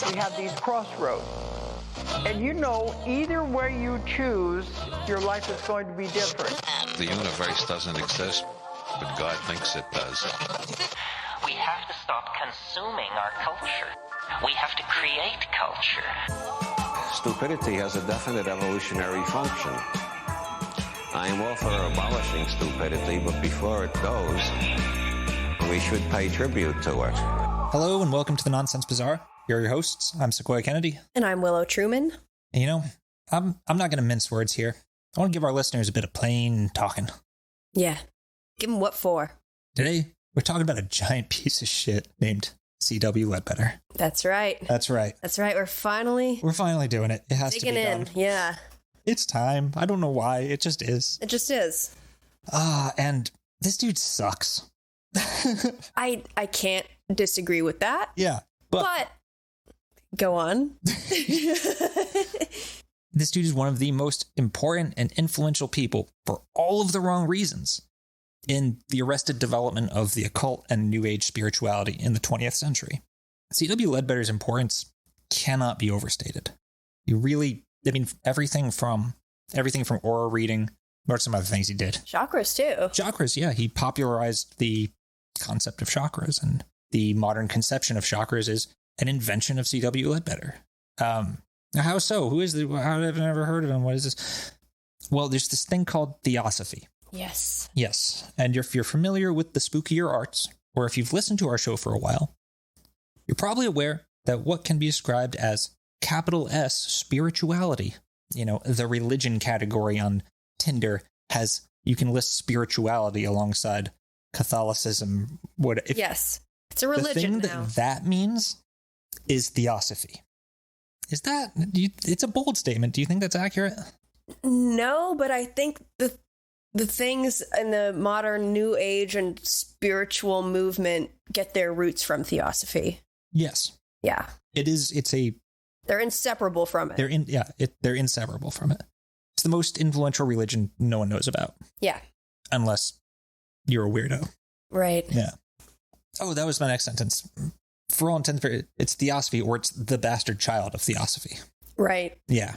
We have these crossroads. And you know, either way you choose, your life is going to be different. The universe doesn't exist, but God thinks it does. We have to stop consuming our culture. We have to create culture. Stupidity has a definite evolutionary function. I am all for abolishing stupidity, but before it goes, we should pay tribute to it. Hello and welcome to the Nonsense Bazaar. Here are your hosts. I'm Sequoia Kennedy. And I'm Willow Truman. And you know, I'm not going to mince words here. I want to give our listeners a bit of plain talking. Yeah. Give them what for? Today, we're talking about a giant piece of shit named C.W. Leadbeater. That's right. That's right. That's right. We're finally doing it. It has to be done. Yeah. It's time. I don't know why. It just is. It just is. And this dude sucks. I can't disagree with that. Yeah. But go on. This dude is one of the most important and influential people for all of the wrong reasons in the arrested development of the occult and New Age spirituality in the 20th century. C.W. Leadbeater's importance cannot be overstated. Everything from aura reading, or some other things he did. Chakras, too. Chakras, yeah. He popularized the concept of chakras, and the modern conception of chakras is an invention of C.W. Leadbeater. How so? Who is the? I've never heard of him. What is this? Well, there's this thing called theosophy. Yes. Yes. And if you're familiar with the spookier arts, or if you've listened to our show for a while, you're probably aware that what can be described as capital S spirituality, the religion category on Tinder you can list spirituality alongside Catholicism. Yes. It's a religion the thing now. that means is theosophy. Is that, it's a bold statement. Do you think that's accurate? No, but I think the things in the modern New Age and spiritual movement get their roots from theosophy. Yes. Yeah. They're inseparable from it. They're inseparable from it. It's the most influential religion no one knows about. Yeah. Unless you're a weirdo. Right. Yeah. Oh, that was my next sentence. For all intents, it's theosophy, or it's the bastard child of theosophy. Right. Yeah.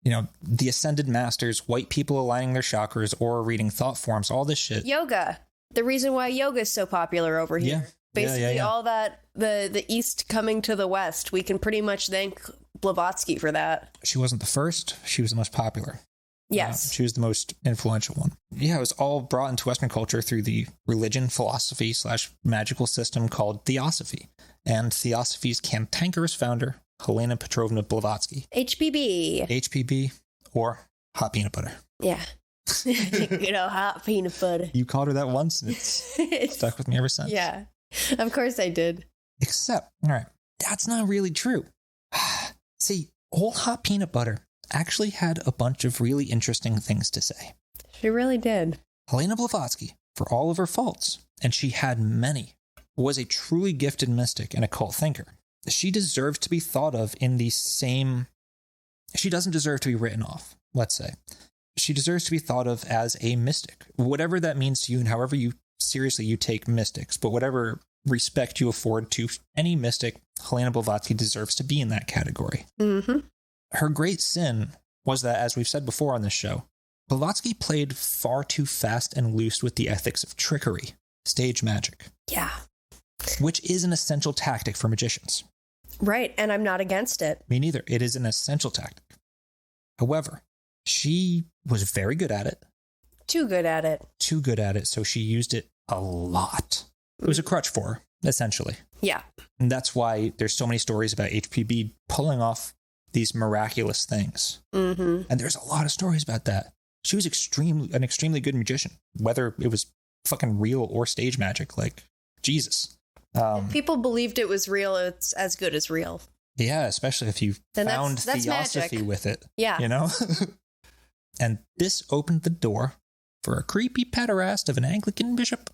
The ascended masters, white people aligning their chakras, or reading thought forms, all this shit. Yoga. The reason why yoga is so popular over here. Yeah. Basically, all that, the East coming to the West, we can pretty much thank Blavatsky for that. She wasn't the first. She was the most popular. Yes. She was the most influential one. Yeah, it was all brought into Western culture through the religion, philosophy / magical system called theosophy. And theosophy's cantankerous founder, Helena Blavatsky. HPB, or hot peanut butter. Yeah. Good old hot peanut butter. You called her that once, and it's stuck with me ever since. Yeah, of course I did. Except, all right, that's not really true. See, old hot peanut butter actually had a bunch of really interesting things to say. She really did. Helena Blavatsky, for all of her faults, and she had many, was a truly gifted mystic and occult thinker. She deserves to be thought of in the same... She doesn't deserve to be written off, let's say. She deserves to be thought of as a mystic, whatever that means to you and however seriously you take mystics, but whatever respect you afford to any mystic, Helena Blavatsky deserves to be in that category. Mm-hmm. Her great sin was that, as we've said before on this show, Blavatsky played far too fast and loose with the ethics of trickery, stage magic. Yeah. Which is an essential tactic for magicians. Right, and I'm not against it. Me neither. It is an essential tactic. However, she was very good at it. Too good at it. So she used it a lot. It was a crutch for her, essentially. Yeah. And that's why there's so many stories about HPB pulling off these miraculous things. Mm-hmm. And there's a lot of stories about that. She was an extremely good magician, whether it was fucking real or stage magic. Like, Jesus. If people believed it was real, it's as good as real. Yeah, especially if you found that's theosophy magic. with it. Yeah. And this opened the door for a creepy pederast of an Anglican bishop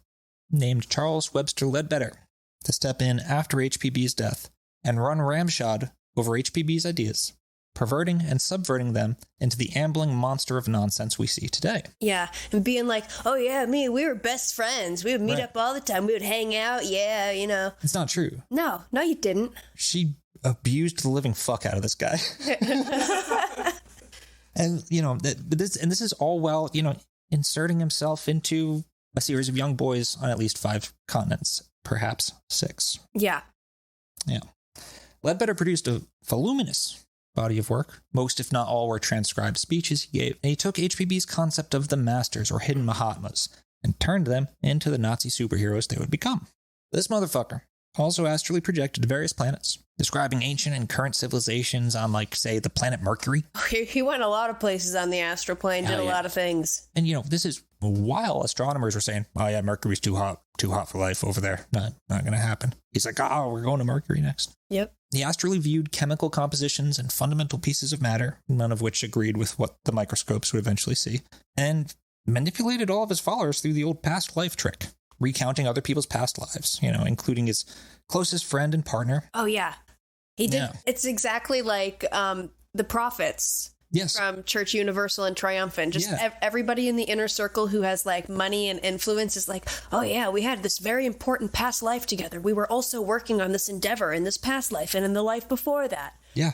named Charles Webster Leadbeater to step in after HPB's death and run ramshod over HPB's ideas, perverting and subverting them into the ambling monster of nonsense we see today. Yeah, and being like, oh yeah, we were best friends. We would meet up all the time. We would hang out. Yeah, you know. It's not true. No, you didn't. She abused the living fuck out of this guy. And, you know, this is all while, you know, inserting himself into a series of young boys on at least 5 continents, perhaps 6. Yeah. Yeah. Leadbeater produced a voluminous body of work. Most, if not all, were transcribed speeches he gave. And he took HPB's concept of the masters, or hidden Mahatmas, and turned them into the Nazi superheroes they would become. This motherfucker also astrally projected to various planets, describing ancient and current civilizations on, like, say, the planet Mercury. He went a lot of places on the astral plane, did a lot of things. And, you know, this is while astronomers were saying, oh, yeah, Mercury's too hot for life over there. Not going to happen. He's like, oh, we're going to Mercury next. Yep. He astrally viewed chemical compositions and fundamental pieces of matter, none of which agreed with what the microscopes would eventually see, and manipulated all of his followers through the old past life trick, recounting other people's past lives, you know, including his closest friend and partner. Oh, yeah. He did. Yeah. It's exactly like the prophets. Yes. From Church Universal and Triumphant. Just everybody in the inner circle who has like money and influence is like, oh yeah, we had this very important past life together. We were also working on this endeavor in this past life and in the life before that. Yeah.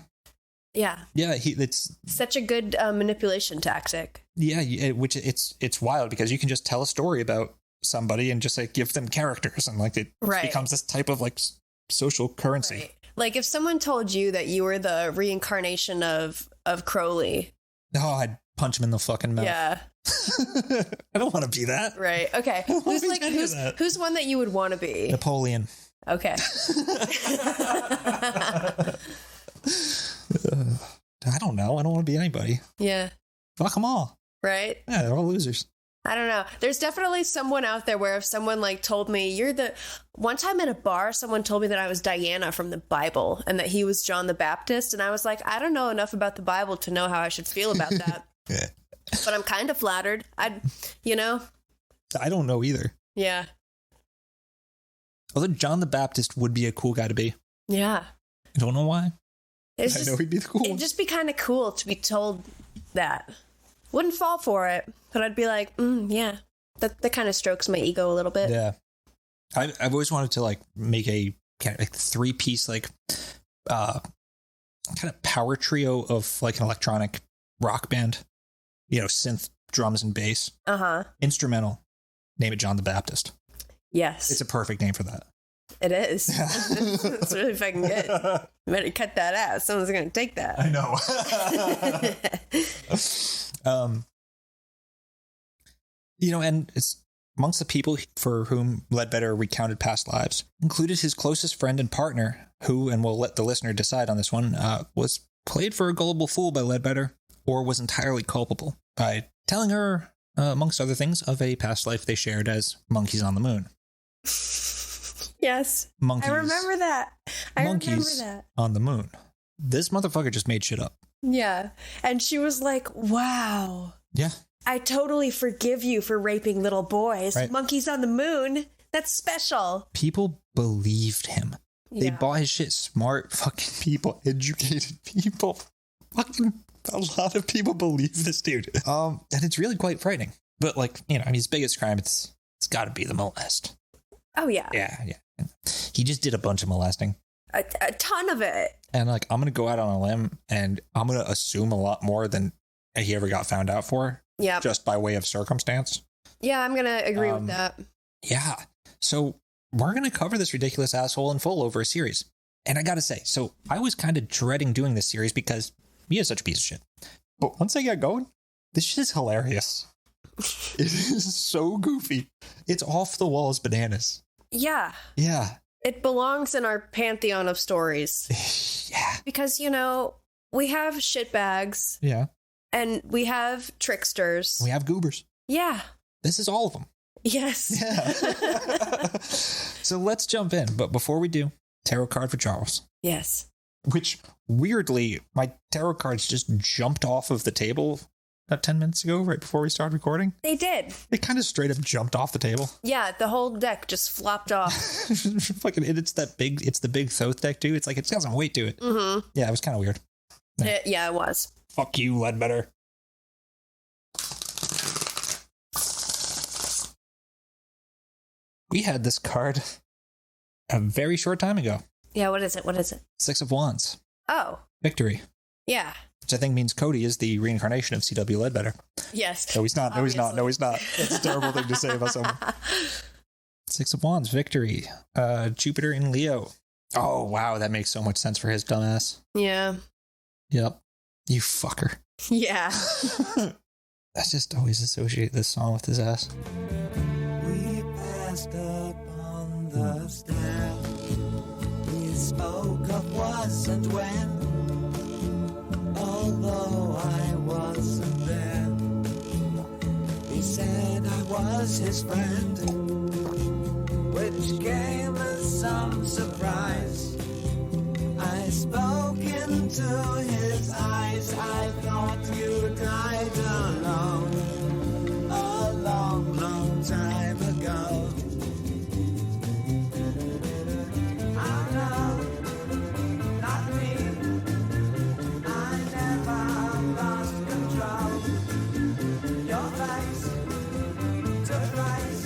Yeah. Yeah. It's such a good manipulation tactic. Yeah. Which it's wild because you can just tell a story about somebody and just like give them characters and like it becomes this type of like social currency. Right. Like if someone told you that you were the reincarnation of Crowley. Oh, I'd punch him in the fucking mouth. Yeah. I don't want to be that. Right. Okay. Who's one that you would want to be? Napoleon. Okay. I don't know. I don't want to be anybody. Yeah. Fuck them all. Right? Yeah, they're all losers. I don't know. There's definitely someone out there where if someone like told me one time in a bar, someone told me that I was Diana from the Bible and that he was John the Baptist. And I was like, I don't know enough about the Bible to know how I should feel about that. Yeah. But I'm kind of flattered. I don't know either. Yeah. Although John the Baptist would be a cool guy to be. Yeah. I don't know why. I know he'd be the cool one. It'd just be kind of cool to be told that. Wouldn't fall for it, but I'd be like, yeah. That kind of strokes my ego a little bit. Yeah. I've always wanted to like make a kind of like 3-piece like kind of power trio of like an electronic rock band. You know, synth, drums, and bass. Uh-huh. Instrumental. Name it John the Baptist. Yes. It's a perfect name for that. It is. It's really fucking good. You better cut that out. Someone's going to take that. I know. You know, and it's amongst the people for whom Leadbeater recounted past lives, included his closest friend and partner, who, and we'll let the listener decide on this one, was played for a gullible fool by Leadbeater, or was entirely culpable by telling her, amongst other things, of a past life they shared as monkeys on the moon. Yes. Monkeys. I remember that. Monkeys on the moon. This motherfucker just made shit up. Yeah. And she was like, wow. Yeah. I totally forgive you for raping little boys. Right. Monkeys on the moon. That's special. People believed him. Yeah. They bought his shit. Smart fucking people. Educated people. Fucking a lot of people believe this dude. And it's really quite frightening. But like, you know, his biggest crime, it's got to be the molest. Oh, yeah. Yeah. He just did a bunch of molesting. A ton of it. And like, I'm going to go out on a limb and I'm going to assume a lot more than he ever got found out for. Yeah. Just by way of circumstance. Yeah, I'm going to agree with that. Yeah. So we're going to cover this ridiculous asshole in full over a series. And I got to say, so I was kind of dreading doing this series because he is such a piece of shit. But once I got going, this shit is hilarious. It is so goofy. It's off the walls bananas. Yeah. Yeah. It belongs in our pantheon of stories. Yeah. Because, you know, we have shitbags. Yeah. And we have tricksters. We have goobers. Yeah. This is all of them. Yes. Yeah. So let's jump in. But before we do, tarot card for Charles. Yes. Which, weirdly, my tarot cards just jumped off of the table about 10 minutes ago, right before we started recording. They did. They kind of straight up jumped off the table. Yeah, the whole deck just flopped off. Fucking, it's the big Thoth deck, too. It's like, it's got some weight to it. Mm-hmm. Yeah, it was kind of weird. Yeah, it was. Fuck you, Leadbeater. We had this card a very short time ago. Yeah, what is it? What is it? 6 of Wands. Oh. Victory. Yeah. Which I think means Cody is the reincarnation of C.W. Leadbeater. Yes. No, he's not. No, he's not. No, he's not. It's a terrible thing to say about someone. 6 of Wands, victory. Jupiter in Leo. Oh, wow. That makes so much sense for his dumbass. Yeah. Yep. You fucker. Yeah. I just always associate this song with his ass. We passed up on the stair. We spoke of was and when. Although I wasn't there, he said I was his friend, which came as some surprise. I spoke into his eyes. I thought you died alone a long, long time ago. Oh no, not me. I never lost control. Your face took place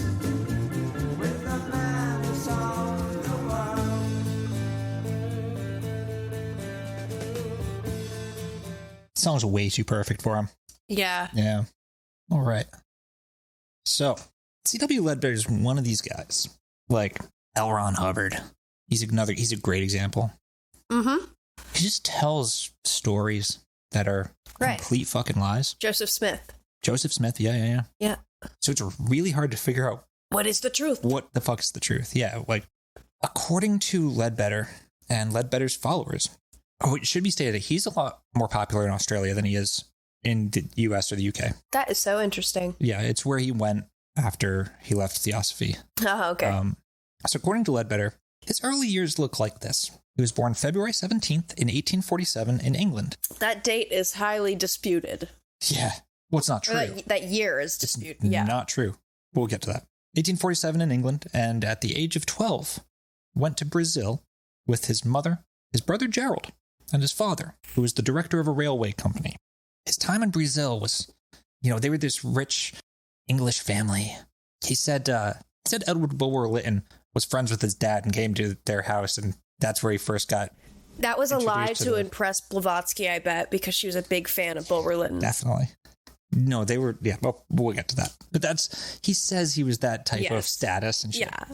with the man who sold the world. Song's way too perfect for him. Yeah. Yeah. All right. So, C.W. Leadbeater is one of these guys, like L. Ron Hubbard. He's a great example. Mm-hmm. He just tells stories that are complete fucking lies. Joseph Smith. Joseph Smith, yeah. Yeah. So it's really hard to figure out What is the truth? what the fuck is the truth. Yeah, like, according to Leadbeater and Leadbeater's followers, it should be stated that he's a lot more popular in Australia than he is in the US or the UK. That is so interesting. Yeah, it's where he went after he left theosophy. Oh, okay. So according to Leadbeater, his early years look like this. He was born February 17th in 1847 in England. That date is highly disputed. Yeah. Well, it's not true. That year is disputed. It's Yeah. not true. We'll get to that. 1847 in England, and at the age of 12, went to Brazil with his mother, his brother Gerald, and his father, who was the director of a railway company. His time in Brazil was, they were this rich English family. He said Edward Bulwer Lytton was friends with his dad and came to their house, and that's where he first got. That was a lie introduced to impress Blavatsky, I bet, because she was a big fan of Bulwer Lytton. Definitely. No, they were, yeah, well, we'll get to that. But he says he was that type of status and shit. Yeah.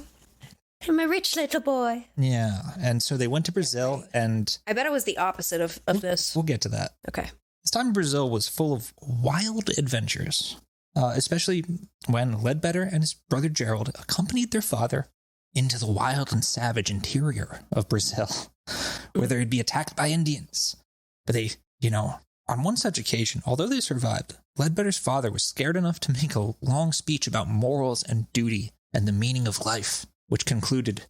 I'm a rich little boy. Yeah, and so they went to Brazil, and I bet it was the opposite of this. We'll get to that. Okay. His time in Brazil was full of wild adventures, especially when Leadbeater and his brother Gerald accompanied their father into the wild and savage interior of Brazil, where they'd be attacked by Indians. But they, on one such occasion, although they survived, Leadbeater's father was scared enough to make a long speech about morals and duty and the meaning of life, which concluded,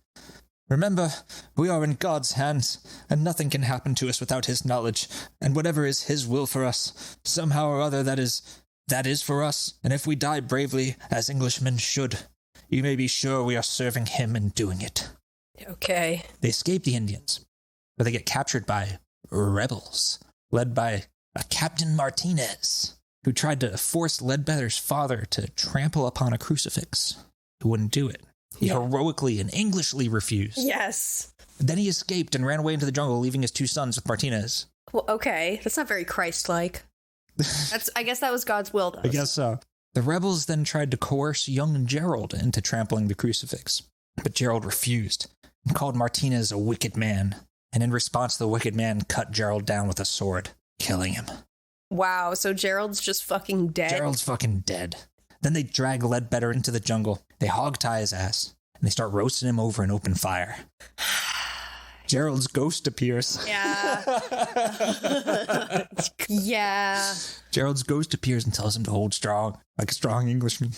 "Remember, we are in God's hands, and nothing can happen to us without his knowledge, and whatever is his will for us, somehow or other that is for us, and if we die bravely, as Englishmen should, you may be sure we are serving him in doing it." Okay. They escape the Indians, but they get captured by rebels, led by a Captain Martinez, who tried to force Leadbeater's father to trample upon a crucifix. He wouldn't do it. He heroically and Englishly refused. Yes. Then he escaped and ran away into the jungle, leaving his 2 sons with Martinez. Well, okay. That's not very Christ-like. I guess that was God's will, though. I guess so. The rebels then tried to coerce young Gerald into trampling the crucifix, but Gerald refused and called Martinez a wicked man. And in response, the wicked man cut Gerald down with a sword, killing him. Wow, so Gerald's just fucking dead? Gerald's fucking dead. Then they drag Leadbeater into the jungle. They hog-tie his ass, and they start roasting him over an open fire. Gerald's ghost appears. Yeah. Yeah. Gerald's ghost appears and tells him to hold strong, like a strong Englishman.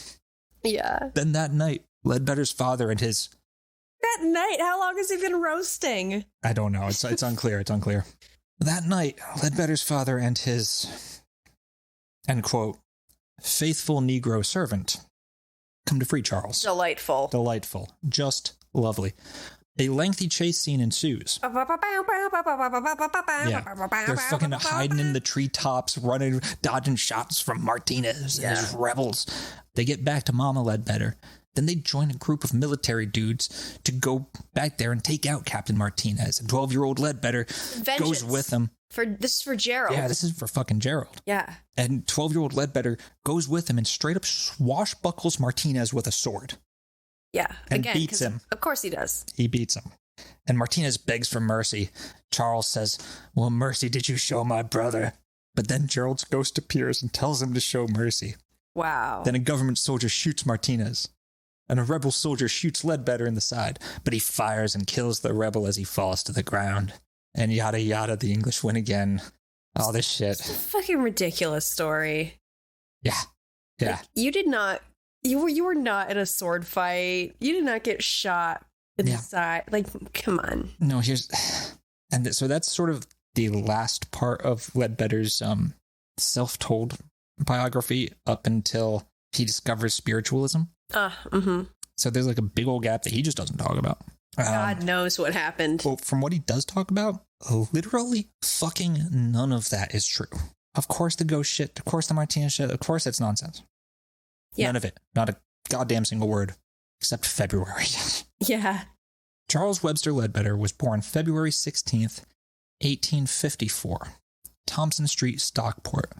Yeah. Then that night, Leadbeater's father and his... That night? How long has he been roasting? I don't know. It's unclear. It's unclear. That night, Leadbeater's father and his, end quote, faithful Negro servant come to free Charles. Delightful. Delightful. Just lovely. A lengthy chase scene ensues. Yeah, they're fucking hiding in the treetops, running, dodging shots from Martinez and his rebels. They get back to Mama Leadbeater, Then they join a group of military dudes to go back there and take out Captain Martinez. And 12-year-old Leadbeater goes with them. This is for Gerald. Yeah, this is for fucking Gerald. Yeah. And 12-year-old Leadbeater goes with him and straight up swashbuckles Martinez with a sword. Yeah. And Again, beats him. Of course he does. He beats him. And Martinez begs for mercy. Charles says, "What mercy did you show my brother?" But then Gerald's ghost appears and tells him to show mercy. Wow. Then a government soldier shoots Martinez. And a rebel soldier shoots Leadbeater in the side. But he fires and kills the rebel as he falls to the ground. And yada yada, the English win again. All this shit. It's a fucking ridiculous story. Yeah. Yeah. Like, you were not in a sword fight. You did not get shot in the side. Like, come on. No, so that's sort of the last part of Leadbeater's self-told biography up until he discovers spiritualism. So there's like a big old gap that he just doesn't talk about. God knows what happened. Well, from what he does talk about, literally fucking none of that is true. Of course the ghost shit, of course the Martinez shit, of course that's nonsense. Yeah. None of it. Not a goddamn single word. Except February. Yeah. Charles Webster Leadbeater was born February 16th, 1854. Thompson Street, Stockport.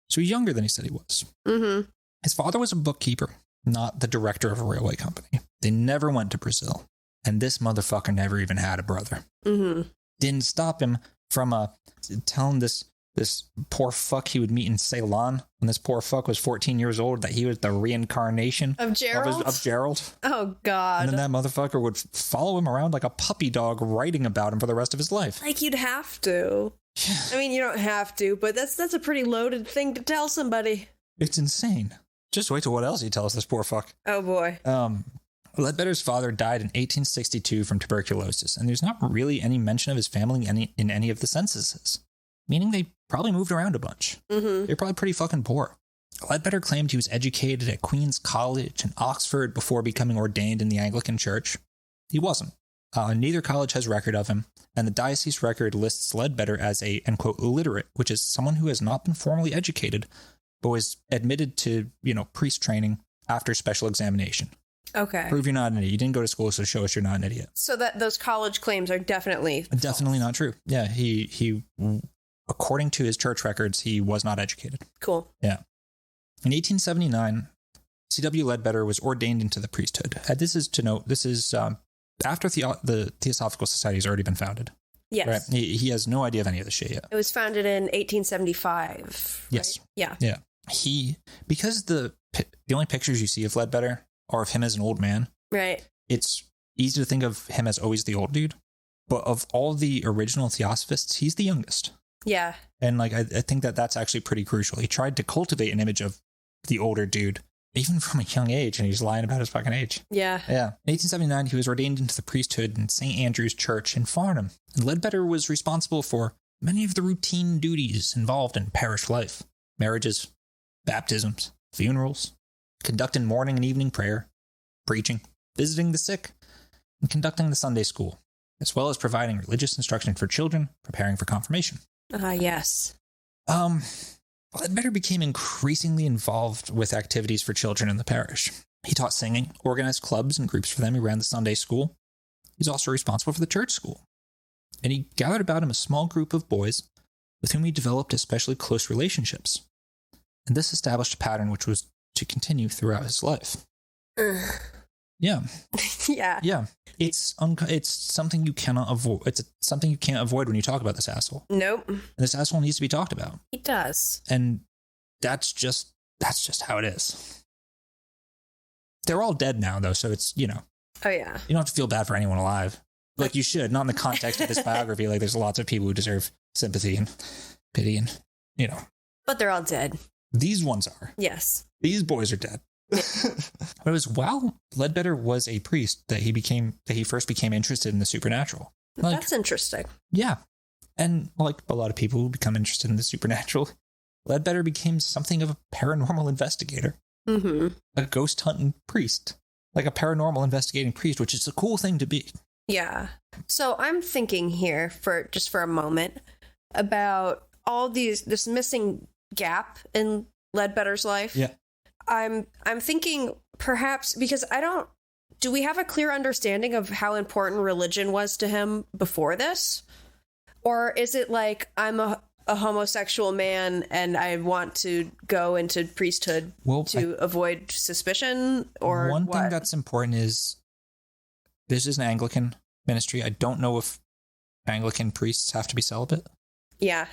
So he's younger than he said he was. Mm-hmm. His father was a bookkeeper, not the director of a railway company. They never went to Brazil. And this motherfucker never even had a brother. Mm-hmm. Didn't stop him from telling this poor fuck he would meet in Ceylon when this poor fuck was 14 years old that he was the reincarnation of Gerald. Of Gerald. Oh, God. And then that motherfucker would follow him around like a puppy dog, writing about him for the rest of his life. Like, you'd have to. I mean, you don't have to, but that's a pretty loaded thing to tell somebody. It's insane. Just wait till what else he tells this poor fuck. Oh, boy. Leadbeater's father died in 1862 from tuberculosis, and there's not really any mention of his family in any of the censuses, meaning they probably moved around a bunch. Mm-hmm. They're probably pretty fucking poor. Leadbeater claimed he was educated at Queen's College and Oxford before becoming ordained in the Anglican Church. He wasn't. Neither college has record of him, and the diocese record lists Leadbeater as a, end quote, illiterate, which is someone who has not been formally educated, but was admitted to, priest training after special examination. Okay. Prove you're not an idiot. You didn't go to school, so show us you're not an idiot. So that those college claims are definitely not true. Yeah, he according to his church records, he was not educated. Cool. Yeah. In 1879, C.W. Leadbeater was ordained into the priesthood. This is after the Theosophical Society has already been founded. Yes. Right? He has no idea of any of this shit yet. It was founded in 1875. Yes. Right? Yeah. Because the only pictures you see of Leadbeater are of him as an old man. Right. It's easy to think of him as always the old dude. But of all the original theosophists, he's the youngest. Yeah. And I think that's actually pretty crucial. He tried to cultivate an image of the older dude, even from a young age, and he's lying about his fucking age. Yeah. Yeah. In 1879, he was ordained into the priesthood in St. Andrew's Church in Farnham. And Leadbeater was responsible for many of the routine duties involved in parish life. Marriages, baptisms, funerals, conducting morning and evening prayer, preaching, visiting the sick, and conducting the Sunday school, as well as providing religious instruction for children preparing for confirmation. Yes. Leadbeater became increasingly involved with activities for children in the parish. He taught singing, organized clubs and groups for them. He ran the Sunday school. He's also responsible for the church school. And he gathered about him a small group of boys with whom he developed especially close relationships. And this established a pattern which was to continue throughout his life. Yeah. Yeah. Yeah. It's something you cannot avoid. It's something you can't avoid when you talk about this asshole. Nope. And this asshole needs to be talked about. He does. And that's just how it is. They're all dead now, though, so it's, Oh, yeah. You don't have to feel bad for anyone alive. Like, you should, not in the context of this biography. Like, there's lots of people who deserve sympathy and pity and, But they're all dead. These ones are. Yes. These boys are dead. But it was while Leadbeater was a priest that he first became interested in the supernatural. That's interesting. Yeah. And like a lot of people who become interested in the supernatural, Leadbeater became something of a paranormal investigator. Mm-hmm. A ghost hunting priest. Like a paranormal investigating priest, which is a cool thing to be. Yeah. So I'm thinking here for a moment about all this missing gap in Leadbeater's life. Yeah. I'm thinking perhaps because do we have a clear understanding of how important religion was to him before this? Or is it like, I'm a homosexual man and I want to go into priesthood avoid suspicion? Or one thing that's important is this is an Anglican ministry. I don't know if Anglican priests have to be celibate. Yeah.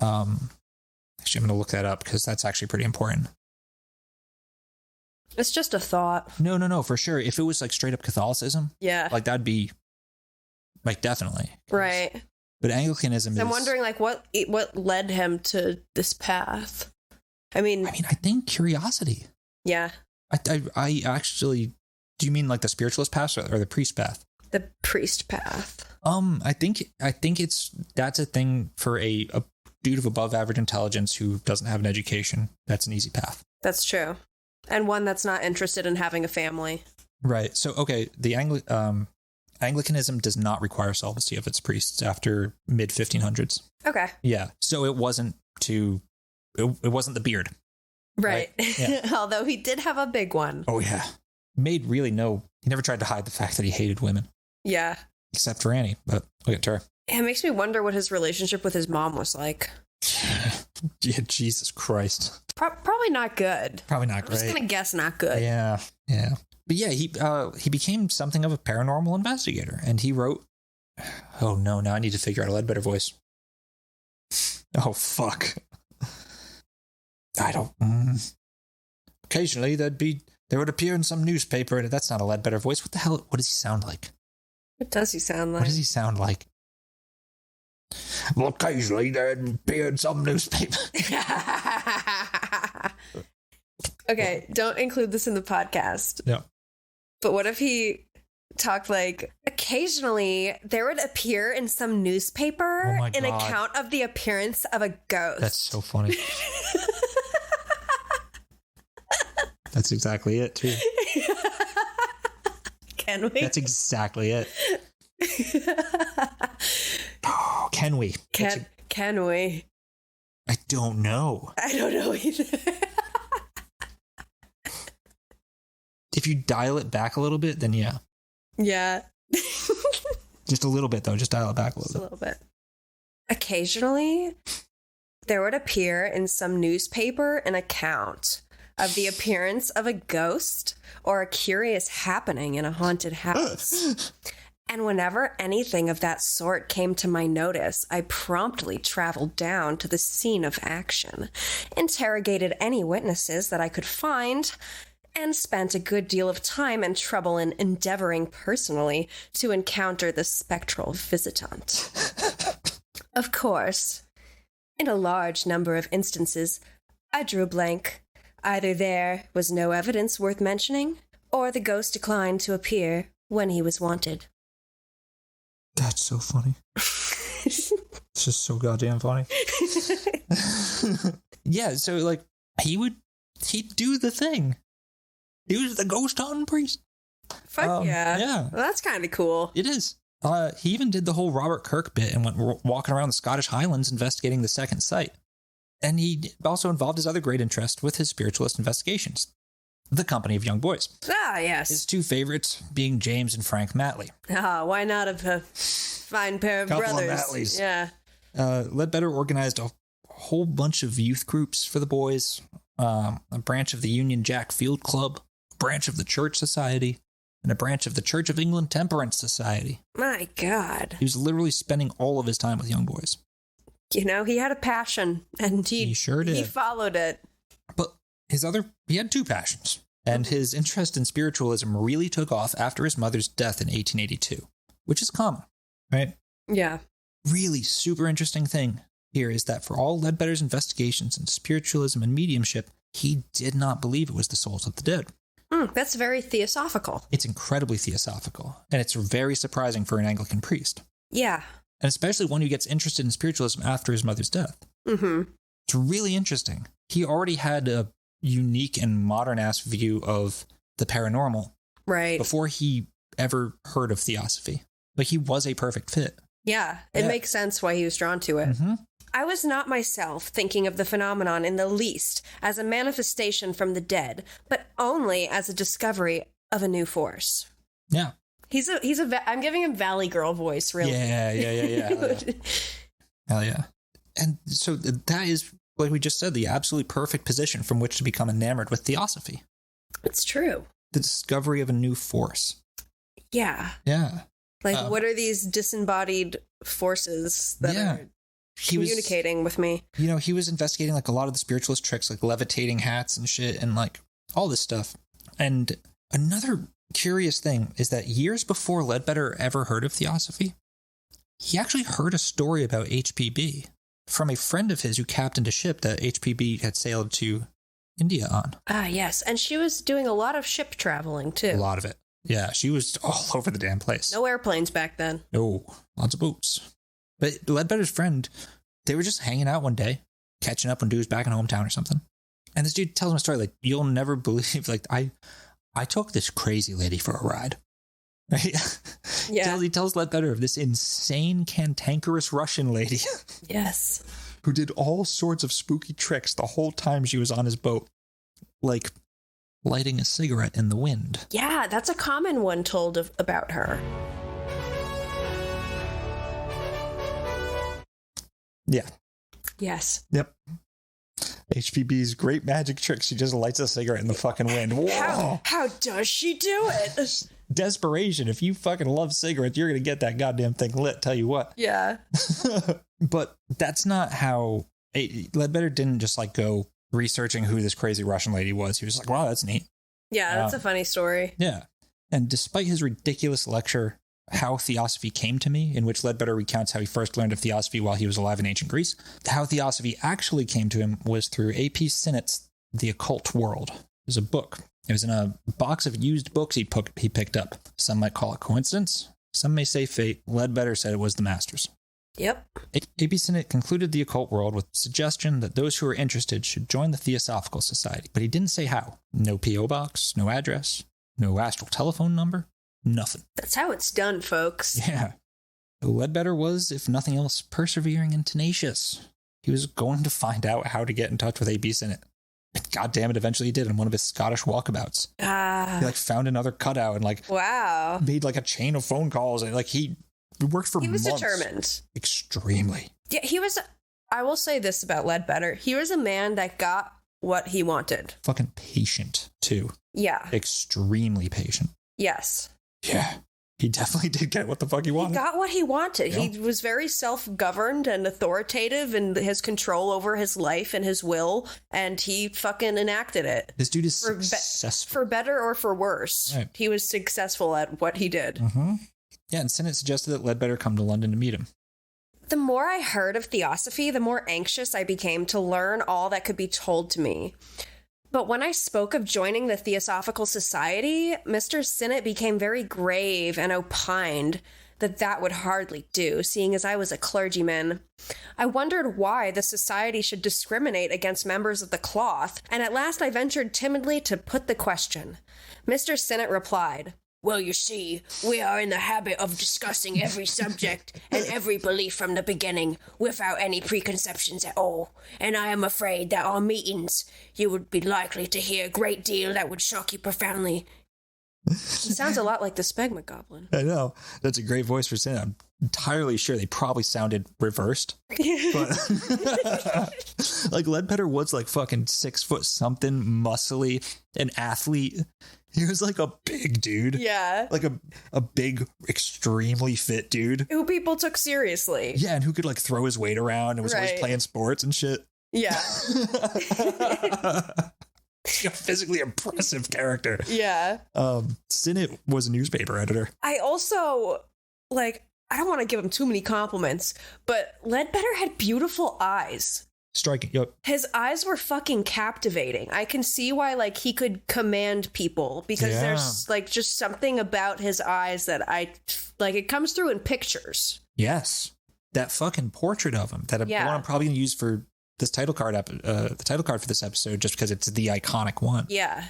Actually, I'm going to look that up because that's actually pretty important. It's just a thought. No, for sure. If it was like straight up Catholicism, yeah, like that'd be like definitely right. But Anglicanism is. I'm wondering like what led him to this path. I mean, I think curiosity. Yeah. I actually. Do you mean like the spiritualist path or the priest path? The priest path. I think that's a thing for a dude of above average intelligence who doesn't have an education. That's an easy path. That's true. And one that's not interested in having a family. Right. So, okay, the Anglicanism does not require celibacy of its priests after mid 1500s. Okay. Yeah. So it wasn't it wasn't the beard. Right. Yeah. Although he did have a big one. Oh, yeah. He never tried to hide the fact that he hated women. Yeah. Except for Annie, but we'll get to her. It makes me wonder what his relationship with his mom was like. Yeah, Jesus Christ. Probably not good. Probably not great. I'm just gonna guess not good. Yeah. But yeah, he became something of a paranormal investigator, and he wrote. Oh no! Now I need to figure out a Leadbeater voice. Oh fuck! I don't. Occasionally, there would appear in some newspaper. That's not a Leadbeater voice. What the hell? What does he sound like? What does he sound like? What does he sound like? Well, occasionally there'd appear in some newspaper. Okay, don't include this in the podcast. No. But what if he talked like, occasionally there would appear in some newspaper an account of the appearance of a ghost. That's so funny. That's exactly it, too. Can we? That's exactly it. Oh, can we? Can we? I don't know. I don't know either. If you dial it back a little bit, then yeah. Yeah. Just a little bit, though. Just dial it back a little bit. Occasionally, there would appear in some newspaper an account of the appearance of a ghost or a curious happening in a haunted house. And whenever anything of that sort came to my notice, I promptly traveled down to the scene of action, interrogated any witnesses that I could find, and spent a good deal of time and trouble in endeavoring personally to encounter the spectral visitant. Of course, in a large number of instances, I drew a blank. Either there was no evidence worth mentioning, or the ghost declined to appear when he was wanted. That's so funny. It's just so goddamn funny. Yeah, so like he'd do the thing. He was the ghost hunting priest. Fuck yeah. Yeah. Well, that's kind of cool. It is. He even did the whole Robert Kirk bit and went walking around the Scottish Highlands investigating the second sight. And he also involved his other great interest with his spiritualist investigations, the Company of Young Boys. Ah, yes. His two favorites being James and Frank Matley. Ah, why not a fine pair of Couple brothers? Of Matleys. Yeah. Leadbeater organized a whole bunch of youth groups for the boys, a branch of the Union Jack Field Club, a branch of the Church Society, and a branch of the Church of England Temperance Society. My God. He was literally spending all of his time with young boys. You know, he had a passion, and he sure did. He followed it. But he had two passions, and his interest in spiritualism really took off after his mother's death in 1882, which is common, right? Yeah. Really super interesting thing here is that for all Leadbeater's investigations in spiritualism and mediumship, he did not believe it was the souls of the dead. That's very theosophical. It's incredibly theosophical, and it's very surprising for an Anglican priest. Yeah. And especially one who gets interested in spiritualism after his mother's death. Mm-hmm. It's really interesting. He already had a unique and modern-ass view of the paranormal. Right. Before he ever heard of theosophy. Like, he was a perfect fit. Yeah, it makes sense why he was drawn to it. Mm-hmm. I was not myself thinking of the phenomenon in the least as a manifestation from the dead, but only as a discovery of a new force. Yeah. I'm giving him Valley Girl voice, really. Yeah. Hell yeah. And so that is, like we just said, the absolutely perfect position from which to become enamored with theosophy. It's true. The discovery of a new force. Yeah. Yeah. Like, what are these disembodied forces that are communicating with me? You know, he was investigating like a lot of the spiritualist tricks, like levitating hats and shit, and like all this stuff. And another curious thing is that years before Leadbeater ever heard of theosophy, he actually heard a story about HPB from a friend of his who captained a ship that HPB had sailed to India on. Ah, yes. And she was doing a lot of ship traveling, too. A lot of it. Yeah, she was all over the damn place. No airplanes back then. No, lots of boats. But Leadbeater's friend, they were just hanging out one day, catching up when dude was back in hometown or something. And this dude tells him a story like, you'll never believe, like, I took this crazy lady for a ride. Right? Yeah. He tells Leadbeater of this insane, cantankerous Russian lady. Yes. Who did all sorts of spooky tricks the whole time she was on his boat. Like lighting a cigarette in the wind. Yeah, that's a common one told about her. Yeah. Yes. Yep. HPB's great magic trick. She just lights a cigarette in the fucking wind. Whoa. How does she do it? Desperation. If you fucking love cigarettes, you're going to get that goddamn thing lit, tell you what. Yeah. But that's not how... Leadbeater didn't just like go researching who this crazy Russian lady was. He was like, wow, that's neat. Yeah, that's a funny story. Yeah. And despite his ridiculous lecture, How Theosophy Came to Me, in which Leadbeater recounts how he first learned of theosophy while he was alive in ancient Greece, how theosophy actually came to him was through A.P. Sinnett's The Occult World. It was a book. It was in a box of used books he picked up. Some might call it coincidence. Some may say fate. Leadbeater said it was the master's. Yep. A.P. Sinnett concluded The Occult World with the suggestion that those who were interested should join the Theosophical Society, but he didn't say how. No P.O. box, no address, no astral telephone number, nothing. That's how it's done, folks. Yeah. Leadbeater was, if nothing else, persevering and tenacious. He was going to find out how to get in touch with A.P. Sinnett. And God damn it, eventually he did on one of his Scottish walkabouts. He like found another cutout and like wow, made like a chain of phone calls and like he worked for months. He was determined. Extremely. Yeah, he was. I will say this about Leadbeater. He was a man that got what he wanted. Fucking patient, too. Yeah. Extremely patient. Yes. Yeah. He definitely did get what the fuck he wanted. He got what he wanted. Yeah. He was very self-governed and authoritative in his control over his life and his will, and he fucking enacted it. This dude is successful. For better or for worse. Right. He was successful at what he did. Mm-hmm. Yeah, and Sinnett suggested that Leadbeater come to London to meet him. The more I heard of theosophy, the more anxious I became to learn all that could be told to me. But when I spoke of joining the Theosophical Society, Mr. Sinnett became very grave and opined that would hardly do, seeing as I was a clergyman. I wondered why the society should discriminate against members of the cloth, and at last I ventured timidly to put the question. Mr. Sinnett replied, "Well, you see, we are in the habit of discussing every subject and every belief from the beginning, without any preconceptions at all, and I am afraid that on meetings you would be likely to hear a great deal that would shock you profoundly." It sounds a lot like the Spegma Goblin. I know. That's a great voice for Sinnett. I'm entirely sure they probably sounded reversed. But like Leadbeater was like fucking 6 foot something, muscly, an athlete. He was like a big dude. Yeah. Like a big, extremely fit dude. Who people took seriously. Yeah, and who could like throw his weight around and was always playing sports and shit. Yeah. A physically impressive character. Yeah. Sinnett was a newspaper editor. I also, like, I don't want to give him too many compliments, but Leadbeater had beautiful eyes. Striking. Yep. His eyes were fucking captivating. I can see why, like, he could command people because there's, like, just something about his eyes that it comes through in pictures. Yes. That fucking portrait of him that I'm probably going to use for this title card, the title card for this episode, just because it's the iconic one. Yeah.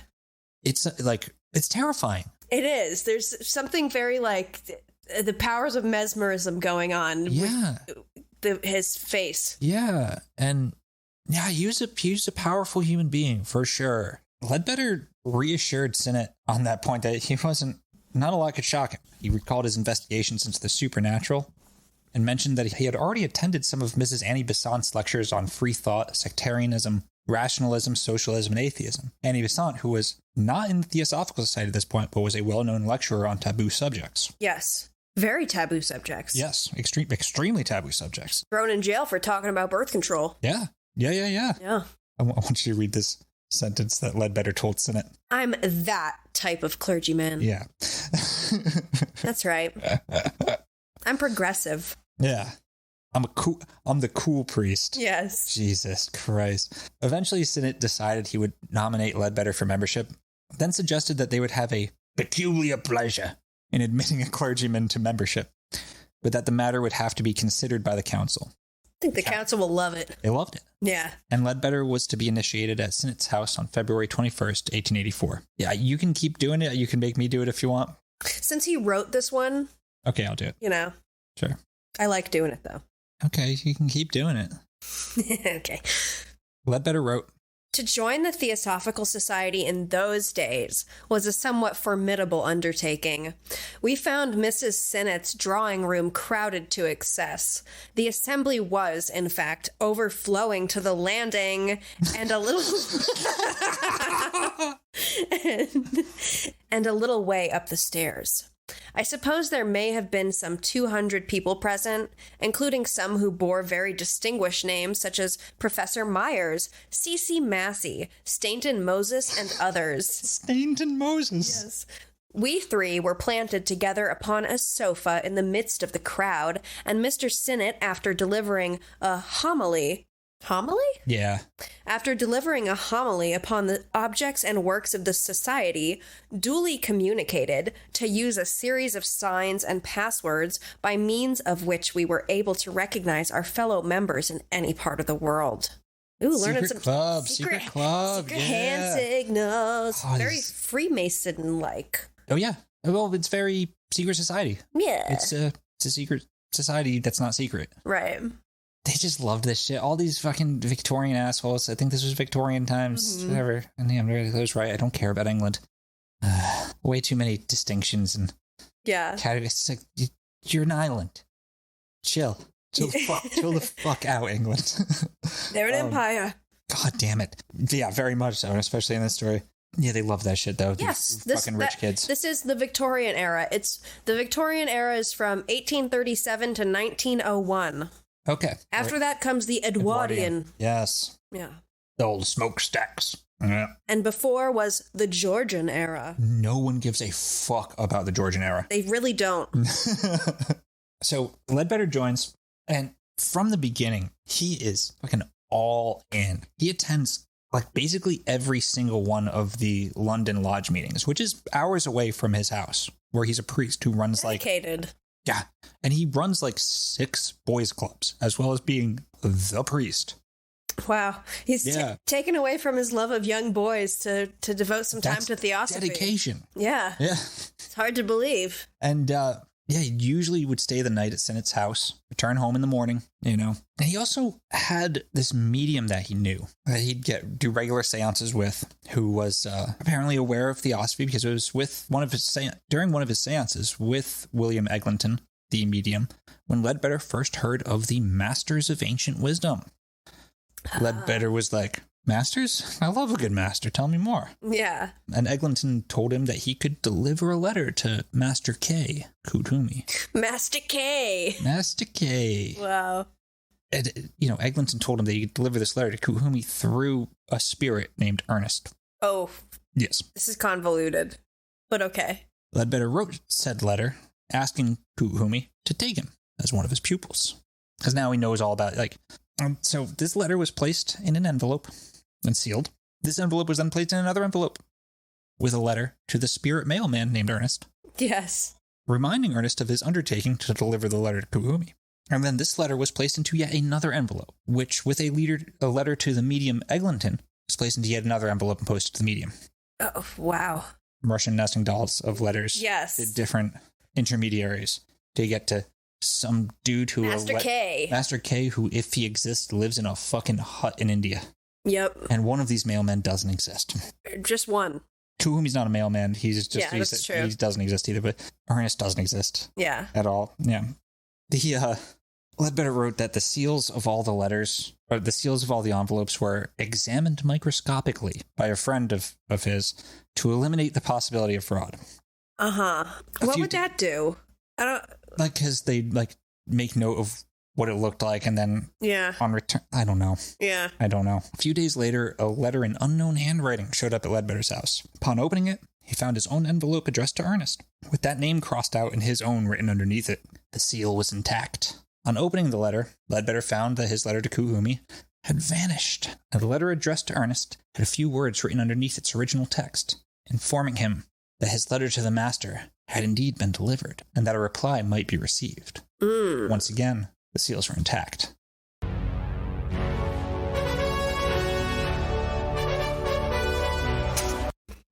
It's like, it's terrifying. It is. There's something very, like, the powers of mesmerism going on. Yeah. With his face. Yeah. And yeah, he was a powerful human being for sure. Leadbeater reassured Sinnott on that point that not a lot could shock him. He recalled his investigations into the supernatural and mentioned that he had already attended some of Mrs. Annie Besant's lectures on free thought, sectarianism, rationalism, socialism, and atheism. Annie Besant, who was not in the Theosophical Society at this point, but was a well-known lecturer on taboo subjects. Yes. Very taboo subjects. Yes, extremely taboo subjects. Thrown in jail for talking about birth control. Yeah. Yeah. I want you to read this sentence that Leadbeater told Sinnott. I'm that type of clergyman. Yeah. That's right. I'm progressive. Yeah. I'm the cool priest. Yes. Jesus Christ. Eventually, Sinnott decided he would nominate Leadbeater for membership, then suggested that they would have a peculiar pleasure in admitting a clergyman to membership, but that the matter would have to be considered by the council. I think the council will love it. They loved it. Yeah. And Leadbeater was to be initiated at Sinnott's house on February 21st, 1884. Yeah, you can keep doing it. You can make me do it if you want. Since he wrote this one. Okay, I'll do it. You know. Sure. I like doing it, though. Okay, you can keep doing it. Okay. Leadbeater wrote, to join the Theosophical Society in those days was a somewhat formidable undertaking. We found Mrs. Sinnott's drawing room crowded to excess. The assembly was, in fact, overflowing to the landing and a little and a little way up the stairs. I suppose there may have been some 200 people present, including some who bore very distinguished names such as Professor Myers, C.C. Massey, Stainton Moses, and others. Stainton Moses? Yes. We three were planted together upon a sofa in the midst of the crowd, and Mr. Sinnott, after delivering a homily... Homily? Yeah. After delivering a homily upon the objects and works of the society, duly communicated to use a series of signs and passwords by means of which we were able to recognize our fellow members in any part of the world. Ooh, learning some secret club, secret hand signals. Oh, very Freemason-like. Oh yeah. Well, it's very secret society. Yeah. It's a secret society that's not secret. Right. They just loved this shit. All these fucking Victorian assholes. I think this was Victorian times. Whatever. And yeah, that was right. I don't care about England. Way too many distinctions and categories. It's like, you're an island. Chill. Chill the fuck out, England. They're an empire. God damn it. Yeah, very much so. And especially in this story. Yeah, they love that shit, though. Yes, fucking rich kids. This is the Victorian era. The Victorian era is from 1837 to 1901. Okay. After that comes the Edwardian. Yes. Yeah. The old smokestacks. Yeah. And before was the Georgian era. No one gives a fuck about the Georgian era. They really don't. So Leadbeater joins, and from the beginning, he is fucking all in. He attends like basically every single one of the London Lodge meetings, which is hours away from his house, where he's a priest who runs dedicated. Yeah. And he runs like 6 boys' clubs, as well as being the priest. Wow. He's taken away from his love of young boys to devote some time to theosophy. Dedication. Yeah. Yeah. It's hard to believe. And he usually would stay the night at Sinnott's house, return home in the morning, you know. And he also had this medium that he knew that he'd do regular seances with, who was apparently aware of theosophy because it was with during one of his seances with William Eglinton, the medium, when Leadbeater first heard of the Masters of Ancient Wisdom. Leadbeater was like, Masters? I love a good master. Tell me more. Yeah. And Eglinton told him that he could deliver a letter to Master K, Kutumi. Master K. Master K. Wow. And, Eglinton told him that he could deliver this letter to Kuhumi through a spirit named Ernest. Oh. Yes. This is convoluted, but okay. Leadbeater wrote said letter asking Kuhumi to take him as one of his pupils. Because now he knows all about it. So this letter was placed in an envelope and sealed. This envelope was then placed in another envelope with a letter to the spirit mailman named Ernest. Yes. Reminding Ernest of his undertaking to deliver the letter to Kuhumi. And then this letter was placed into yet another envelope, which, with a letter to the medium Eglinton, was placed into yet another envelope and posted to the medium. Oh, wow. Russian nesting dolls of letters. Yes. To different intermediaries. to get to some dude who... Master K, who, if he exists, lives in a fucking hut in India. Yep. And one of these mailmen doesn't exist. Just one. To whom he's not a mailman. He's just... Yeah, that's true. He doesn't exist either, but Ernest doesn't exist. Yeah. At all. Yeah. The, Leadbeater wrote that the seals of all the letters, or the seals of all the envelopes were examined microscopically by a friend of his to eliminate the possibility of fraud. Uh-huh. What would that do? I don't... Like, because they, like, make note of what it looked like, and then on return... I don't know. Yeah. I don't know. A few days later, a letter in unknown handwriting showed up at Leadbeater's house. Upon opening it, he found his own envelope addressed to Ernest, with that name crossed out and his own written underneath it. The seal was intact. On opening the letter, Leadbeater found that his letter to Kuhumi had vanished, and the letter addressed to Ernest had a few words written underneath its original text, informing him that his letter to the master had indeed been delivered, and that a reply might be received. Once again, the seals were intact.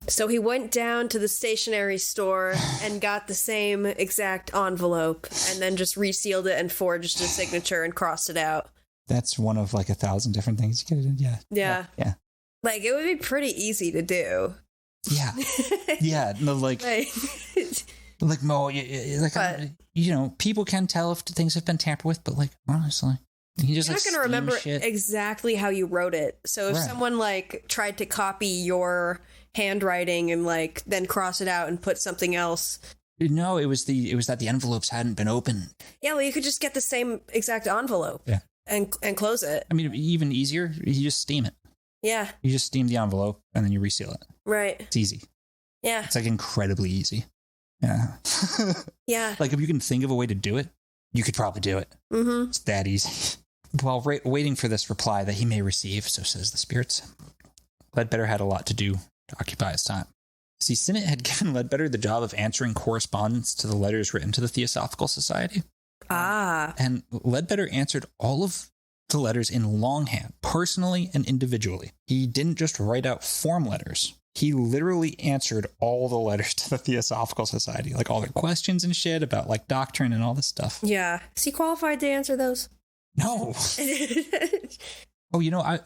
So he went down to the stationery store and got the same exact envelope and then just resealed it and forged his signature and crossed it out. That's one of like 1,000 different things you could do. Yeah. Like, it would be pretty easy to do. Yeah. Yeah. No, like Mo, like, you know, people can tell if things have been tampered with, but like, honestly, you're not going to remember exactly how you wrote it. So if someone like tried to copy your handwriting and like then cross it out and put something else. No, it was that the envelopes hadn't been opened. Yeah, well, you could just get the same exact envelope. Yeah. And close it. I mean, even easier, you just steam it. Yeah. You just steam the envelope and then you reseal it. Right. It's easy. Yeah. It's like incredibly easy. Yeah. Yeah. Like if you can think of a way to do it, you could probably do it. Mm-hmm. It's that easy. While waiting for this reply that he may receive, so says the spirits, Leadbeater had a lot to do to occupy his time. See, Sinnett had given Leadbeater the job of answering correspondence to the letters written to the Theosophical Society. Ah. And Leadbeater answered all of the letters in longhand, personally and individually. He didn't just write out form letters. He literally answered all the letters to the Theosophical Society, like all their questions and shit about like doctrine and all this stuff. Yeah. Is he qualified to answer those? No. Oh, you know,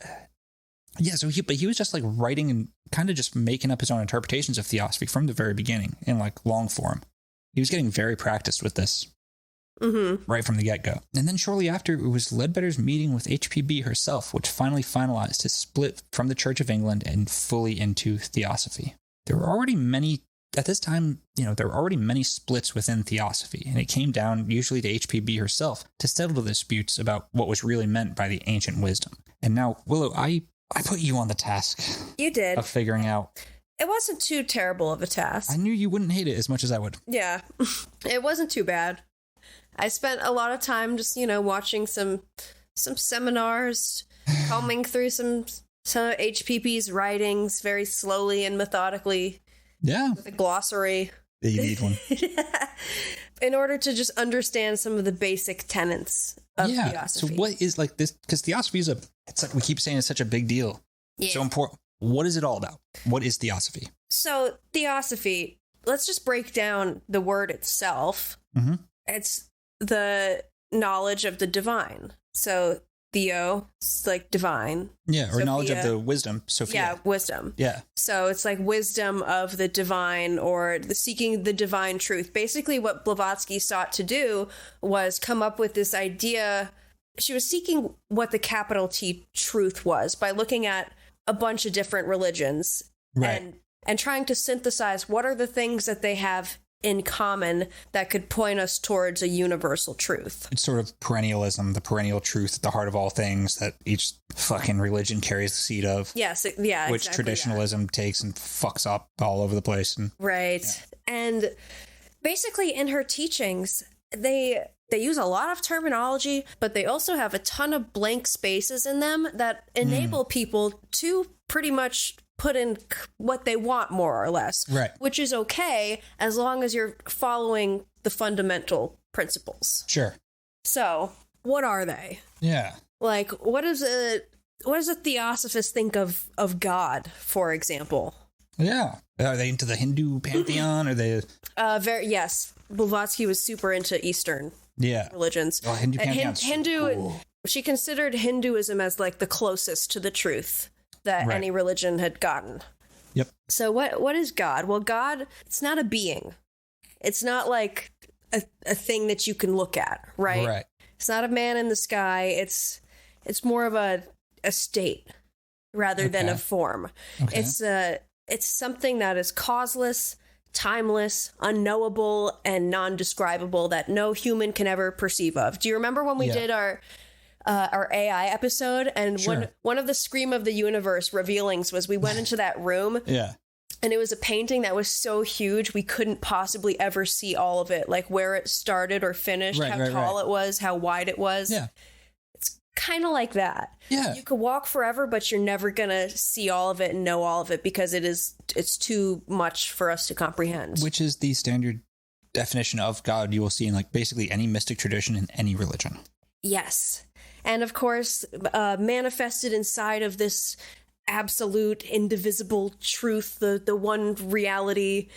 so he was just like writing and kind of just making up his own interpretations of theosophy from the very beginning in like long form. He was getting very practiced with this right from the get-go. And then shortly after, it was Leadbeater's meeting with HPB herself, which finally finalized his split from the Church of England and fully into theosophy. There were already many, at this time, you know, there were already many splits within theosophy, and it came down usually to HPB herself to settle the disputes about what was really meant by the ancient wisdom. And now, Willow, I put you on the task. You did. Of figuring out. It wasn't too terrible of a task. I knew you wouldn't hate it as much as I would. Yeah. It wasn't too bad. I spent a lot of time just, you know, watching some seminars, combing through some of HPP's writings very slowly and methodically. Yeah. With a glossary. Yeah, you need one. In order to just understand some of the basic tenets of theosophy. So what is like this? Because theosophy is it's like we keep saying it's such a big deal. Yeah. So important. What is it all about? What is theosophy? So theosophy, let's just break down the word itself. Mm-hmm. It's the knowledge of the divine. So theo, it's like divine. Yeah, or Sophia. Knowledge of the wisdom. Sophia. Yeah, wisdom. Yeah. So it's like wisdom of the divine or seeking the divine truth. Basically what Blavatsky sought to do was come up with this idea. She was seeking what the capital T truth was by looking at a bunch of different religions and trying to synthesize what are the things that they have in common that could point us towards a universal truth. It's sort of perennialism, the perennial truth at the heart of all things that each fucking religion carries the seed of. Yes, yeah, which exactly traditionalism takes and fucks up all over the place. And, right. Yeah. And basically in her teachings, they use a lot of terminology, but they also have a ton of blank spaces in them that enable people to pretty much put in what they want, more or less. Right. Which is okay as long as you're following the fundamental principles. Sure. So, what are they? Yeah. Like, what does a theosophist think of God, for example? Yeah. Are they into the Hindu pantheon? Are they... Yes. Blavatsky was super into Eastern religions. Oh, Hindu pantheon's Hindu, cool. she considered Hinduism as like the closest to the truth that any religion had gotten. Yep. So what is God? Well, God, it's not a being. It's not like a thing that you can look at, right? Right. It's not a man in the sky. It's more of a state rather than a form. Okay. It's something that is causeless, timeless, unknowable, and non-describable that no human can ever perceive of. Do you remember when we did our AI episode? And one of the Scream of the Universe revealings was we went into that room. Yeah. And it was a painting that was so huge we couldn't possibly ever see all of it, like where it started or finished, how tall it was, how wide it was. Yeah. It's kind of like that. Yeah. You could walk forever, but you're never going to see all of it and know all of it because it's too much for us to comprehend. Which is the standard definition of God you will see in like basically any mystic tradition in any religion. Yes. And of course, manifested inside of this absolute indivisible truth, the one reality,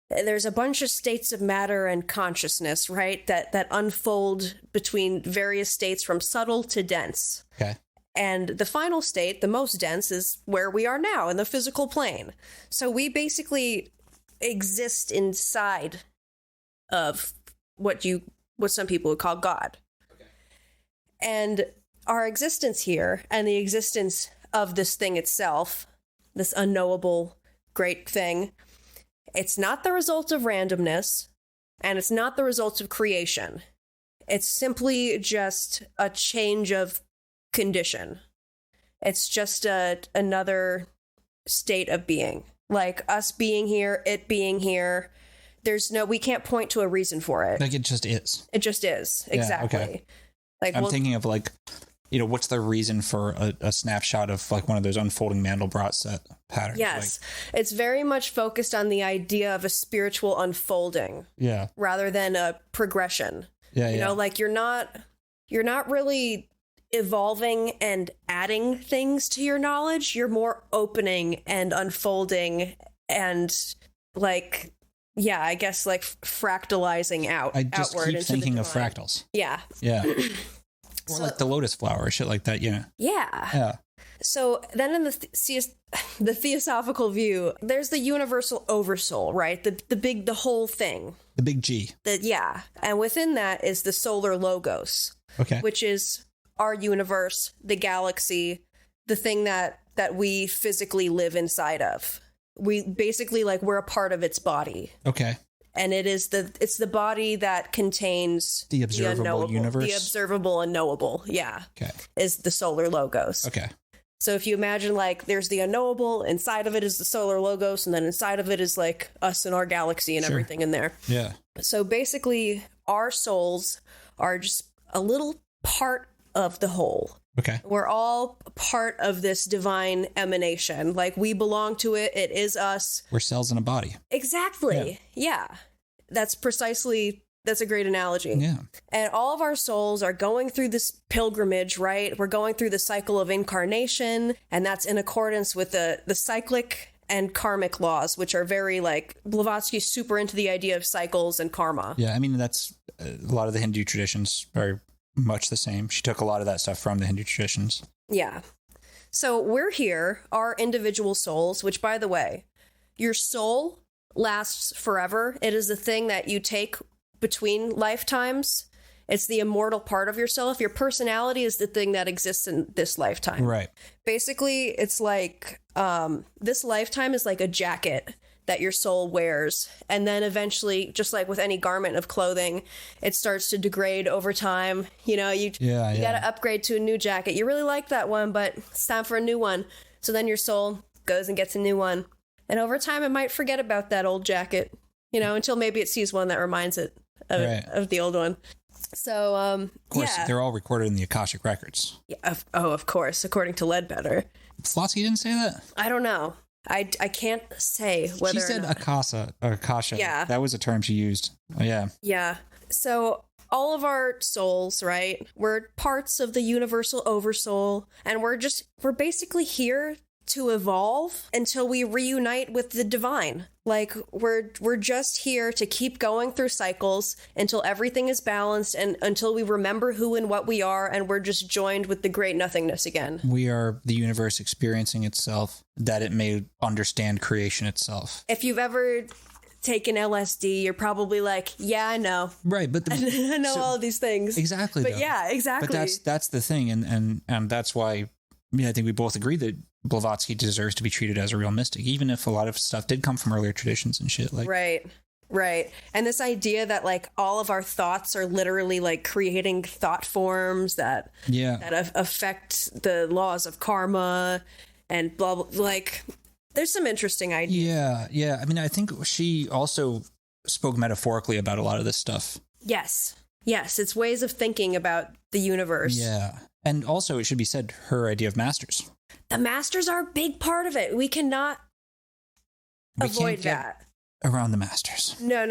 there's a bunch of states of matter and consciousness, right, that unfold between various states from subtle to dense. Okay. And the final state, the most dense, is where we are now in the physical plane. So we basically exist inside of what some people would call God. Okay. And our existence here and the existence of this thing itself, this unknowable great thing, it's not the result of randomness, and it's not the result of creation. It's simply just a change of condition. It's just another state of being. Like us being here, it being here. We can't point to a reason for it. Like it just is. It just is. Exactly. Okay. Like I'm thinking of like, what's the reason for a snapshot of like one of those unfolding Mandelbrot set patterns? Yes. It's very much focused on the idea of a spiritual unfolding. Yeah. Rather than a progression. Yeah. You know, like you're not really evolving and adding things to your knowledge. You're more opening and unfolding and like, yeah, I guess like fractalizing I just outward keep into thinking the of divine. fractals. Yeah. Yeah. Or like the lotus flower or shit like that, Yeah. Yeah. So then in the theosophical view, there's the universal oversoul, right? The whole thing. The big G. And within that is the solar logos. Okay. Which is our universe, the galaxy, the thing that we physically live inside of. We basically we're a part of its body. Okay. And it's the body that contains the observable universe. The observable and knowable, yeah. Okay. Is the solar logos. Okay. So if you imagine there's the unknowable, inside of it is the solar logos, and then inside of it is us and our galaxy and everything in there. Yeah. So basically our souls are just a little part of the whole. Okay. We're all part of this divine emanation. We belong to it. It is us. We're cells in a body. Exactly. Yeah. That's a great analogy. Yeah. And all of our souls are going through this pilgrimage, right? We're going through the cycle of incarnation, and that's in accordance with the cyclic and karmic laws, which are very Blavatsky's super into the idea of cycles and karma. Yeah. I mean, that's a lot of the Hindu traditions are much the same. She took a lot of that stuff from the Hindu traditions. Yeah. So we're here, our individual souls, which, by the way, your soul lasts forever. It is the thing that you take between lifetimes. It's the immortal part of yourself. Your personality is the thing that exists in this lifetime. Right. Basically, it's this lifetime is like a jacket that your soul wears. And then eventually, just like with any garment of clothing, it starts to degrade over time. You got to upgrade to a new jacket. You really like that one, but it's time for a new one. So then your soul goes and gets a new one. And over time, it might forget about that old jacket, until maybe it sees one that reminds it of the old one. So, of course, they're all recorded in the Akashic Records. Yeah, of course, according to Leadbeater. Blavatsky didn't say that? I don't know. I can't say whether she said or not. Akasha. Yeah. That was a term she used. Oh, yeah. Yeah. So all of our souls, right? We're parts of the universal oversoul, and we're basically here to evolve until we reunite with the divine. Like, we're just here to keep going through cycles until everything is balanced and until we remember who and what we are, and we're just joined with the great nothingness again. We are the universe experiencing itself, that it may understand creation itself. If you've ever taken LSD, you're probably like, yeah, I know. Right, but I know all of these things. Exactly. But though. yeah, exactly. But that's the thing, and that's why I think we both agree that Blavatsky deserves to be treated as a real mystic, even if a lot of stuff did come from earlier traditions and shit. Like, right. And this idea that like all of our thoughts are literally like creating thought forms that affect the laws of karma and blah blah. Like, there's some interesting ideas. Yeah. I mean, I think she also spoke metaphorically about a lot of this stuff. Yes, it's ways of thinking about the universe. Yeah. And also, it should be said, her idea of masters. The masters are a big part of it. We cannot avoid that. Around the masters. No.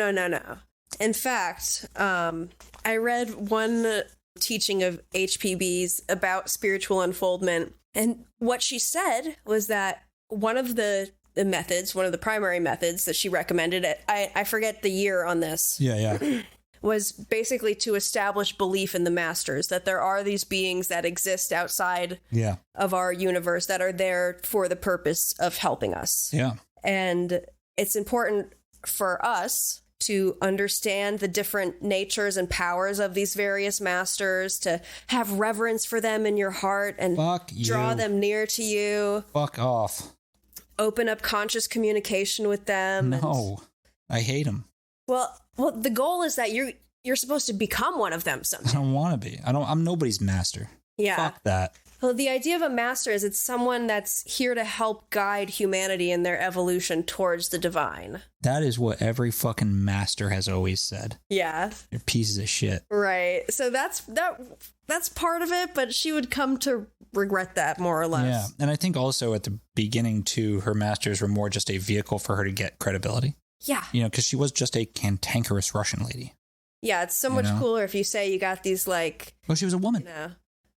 In fact, I read one teaching of HPB's about spiritual unfoldment. And what she said was that one of the methods, one of the primary methods that she recommended, I forget the year on this. Yeah. Was basically to establish belief in the masters, that there are these beings that exist outside of our universe that are there for the purpose of helping us. Yeah. And it's important for us to understand the different natures and powers of these various masters, to have reverence for them in your heart and draw them near to you. Fuck off. Open up conscious communication with them. No, I hate them. Well, the goal is that you're supposed to become one of them someday. I don't want to be. I'm nobody's master. Yeah. Fuck that. Well, the idea of a master is it's someone that's here to help guide humanity in their evolution towards the divine. That is what every fucking master has always said. Yeah. They're pieces of shit. Right. So that's part of it, but she would come to regret that more or less. Yeah. And I think also at the beginning too, her masters were more just a vehicle for her to get credibility. Yeah. Because she was just a cantankerous Russian lady. Yeah, it's so much cooler if you say you got these like... Well, she was a woman.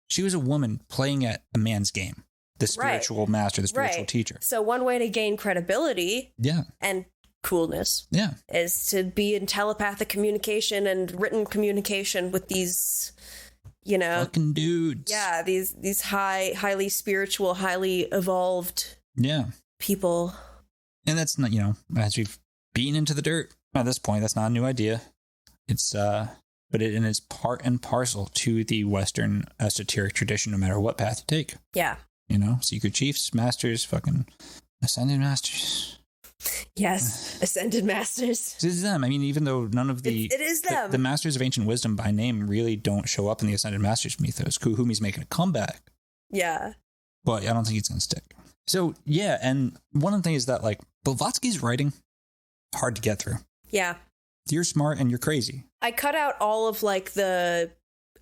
She was a woman playing at a man's game. The spiritual master, the spiritual teacher. So one way to gain credibility and coolness is to be in telepathic communication and written communication with these, fucking dudes. Yeah, these highly spiritual, highly evolved people. And that's not, as we've beaten into the dirt at this point, that's not a new idea. It's but it is part and parcel to the Western esoteric tradition, no matter what path you take. Yeah. Secret chiefs, masters, fucking ascended masters. Yes, ascended masters. It is them. I mean, even though none of the... It is them. The masters of ancient wisdom by name really don't show up in the ascended masters mythos. Kuhumi's making a comeback. Yeah. But I don't think it's going to stick. So, yeah, and one of the things is that, like, Blavatsky's writing, hard to get through. Yeah. You're smart and you're crazy. I cut out all of like the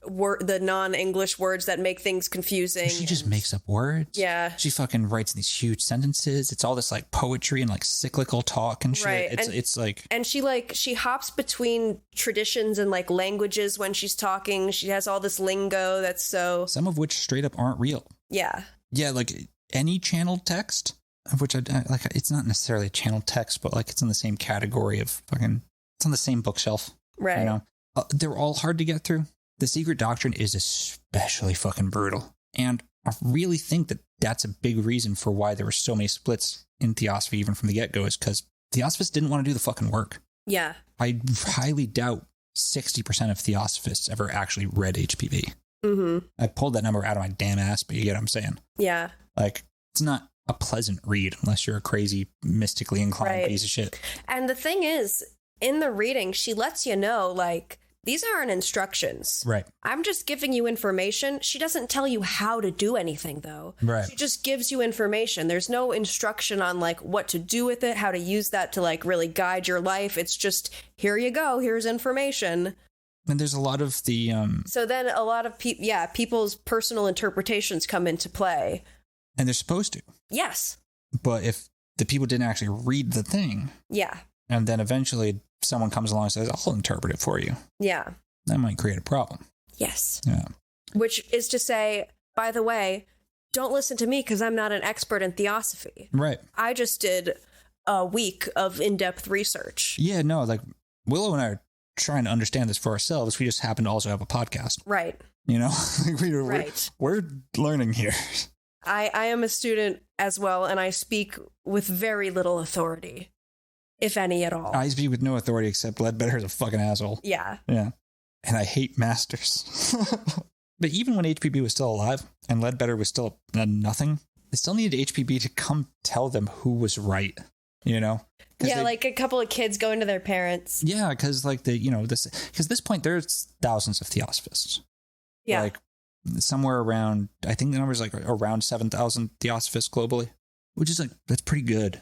non-English words that make things confusing. She just makes up words. Yeah. She fucking writes these huge sentences. It's all this like poetry and like cyclical talk and shit. Right. It's like... And she hops between traditions and like languages when she's talking. She has all this lingo that's so... Some of which straight up aren't real. Yeah. Yeah, like any channeled text, of which I like, it's not necessarily a channeled text, but like it's in the same category of fucking... It's on the same bookshelf. Right. They're all hard to get through. The secret doctrine is especially fucking brutal. And I really think that that's a big reason for why there were so many splits in theosophy, even from the get-go, is because theosophists didn't want to do the fucking work. Yeah. I highly doubt 60% of theosophists ever actually read HPB. Mm-hmm. I pulled that number out of my damn ass, but you get what I'm saying. Yeah. Like, it's not a pleasant read unless you're a crazy, mystically inclined piece of shit. And the thing is, in the reading, she lets you know, like, these aren't instructions. Right. I'm just giving you information. She doesn't tell you how to do anything, though. Right. She just gives you information. There's no instruction on, like, what to do with it, how to use that to, like, really guide your life. It's just, here you go. Here's information. And there's a lot of the... So then a lot of people's personal interpretations come into play. And they're supposed to. Yes. But if the people didn't actually read the thing... Yeah. And then eventually someone comes along and says, I'll interpret it for you. Yeah. That might create a problem. Yes. Yeah. Which is to say, by the way, don't listen to me because I'm not an expert in theosophy. Right. I just did a week of in-depth research. Yeah, no, like Willow and I are trying to understand this for ourselves. We just happen to also have a podcast. Right. You know, Right. We're learning here. I am a student as well, and I speak with very little authority, if any at all. I speak with no authority except Leadbeater is a fucking asshole. Yeah. Yeah. And I hate masters. But even when HPB was still alive and Leadbeater was still nothing, they still needed HPB to come tell them who was right, you know? Yeah, like a couple of kids going to their parents. Yeah, because like because this point there's thousands of theosophists. Yeah. Like somewhere around, I think the number's like around 7,000 theosophists globally, which is like, that's pretty good.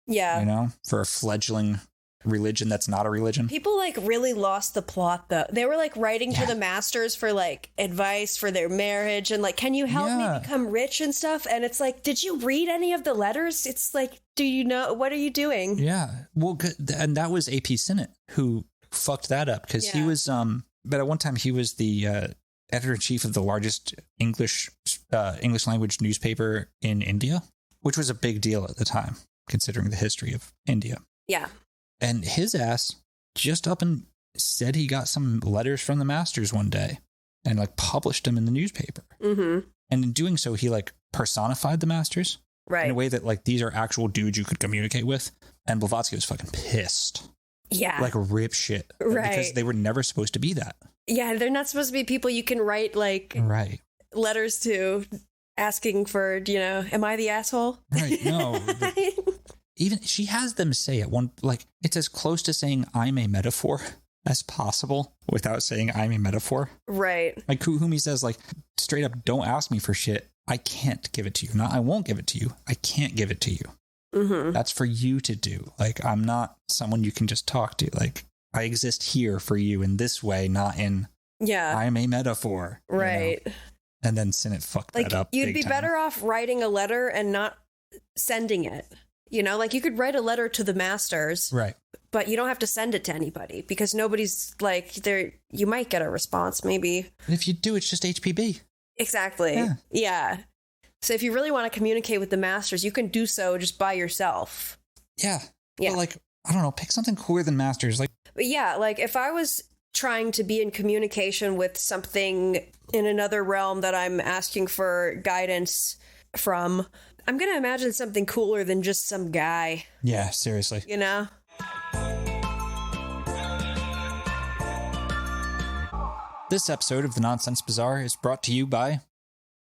Yeah. You know, for a fledgling religion that's not a religion. People like really lost the plot though. They were like writing to the masters for like advice for their marriage and like, can you help me become rich and stuff? And it's like, did you read any of the letters? It's like, do you know, what are you doing? Yeah. Well, and that was AP Sinnott who fucked that up because he was, but at one time he was the editor-in-chief of the largest English language newspaper in India, which was a big deal at the time, considering the history of India. Yeah. And his ass just up and said he got some letters from the masters one day and like published them in the newspaper. Mm-hmm. And in doing so, he like personified the masters in a way that like these are actual dudes you could communicate with. And Blavatsky was fucking pissed. Yeah. Like rip shit. Right. Because they were never supposed to be that. Yeah, they're not supposed to be people you can write like letters to asking for, you know, am I the asshole? Right. No. Even she has them say at one, like, it's as close to saying I'm a metaphor as possible without saying I'm a metaphor. Right. Like Kuhumi says, like, straight up, don't ask me for shit. I can't give it to you. Not I won't give it to you. I can't give it to you. Mm-hmm. That's for you to do. Like, I'm not someone you can just talk to. Like, I exist here for you in this way, not in I'm a metaphor. Right. You know? And then Sinnott fucked like, that up. You'd be better off writing a letter and not sending it. You know, like you could write a letter to the masters. Right. But you don't have to send it to anybody because nobody's like there. You might get a response, maybe. And if you do, it's just HPB. Exactly. Yeah. So if you really want to communicate with the masters, you can do so just by yourself. Yeah. But like, I don't know, pick something cooler than masters. Like, but yeah, like if I was trying to be in communication with something in another realm that I'm asking for guidance from, I'm going to imagine something cooler than just some guy. Yeah, seriously. You know? This episode of The Nonsense Bazaar is brought to you by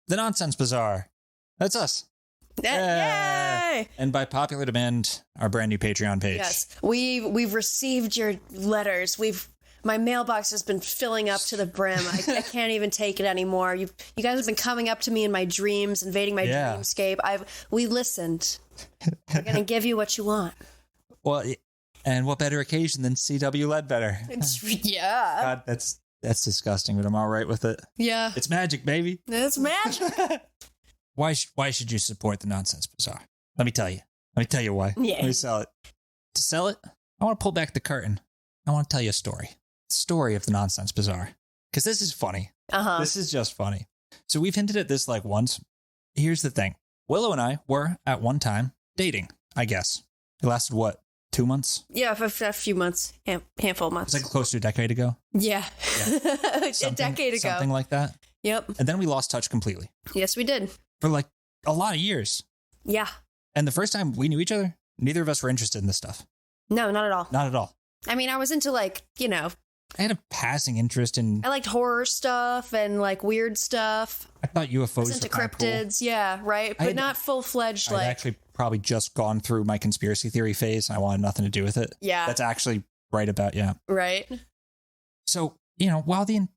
The Nonsense Bazaar. That's us. Yay! And by popular demand, our brand new Patreon page. Yes. We've received your letters. My mailbox has been filling up to the brim. I can't even take it anymore. You guys have been coming up to me in my dreams, invading my dreamscape. We listened. We're gonna give you what you want. Well, and what better occasion than CW Leadbeater? Yeah. God, that's disgusting, but I'm all right with it. Yeah. It's magic, baby. It's magic. Why should you support the Nonsense Bazaar? Let me tell you why. Yeah. Let me sell it. To sell it, I want to pull back the curtain. I want to tell you a story. Story of the Nonsense Bazaar, because this is funny. This is just funny. So we've hinted at this like once. Here's the thing. Willow and I were at one time dating, I guess. It lasted what, 2 months? Yeah, for a few months, handful of months. It's like close to a decade ago. Yeah. A decade ago. Something like that. Yep. And then we lost touch completely. Yes, we did. For like a lot of years. Yeah. And the first time we knew each other, neither of us were interested in this stuff. No, not at all. Not at all. I mean, I was into like, you know, I had a passing interest in... I liked horror stuff and like weird stuff. I thought UFOs were into cryptids, cool. Yeah, right? But not full-fledged like... I'd actually probably just gone through my conspiracy theory phase and I wanted nothing to do with it. Yeah. That's actually right about, Right. So, you know, while the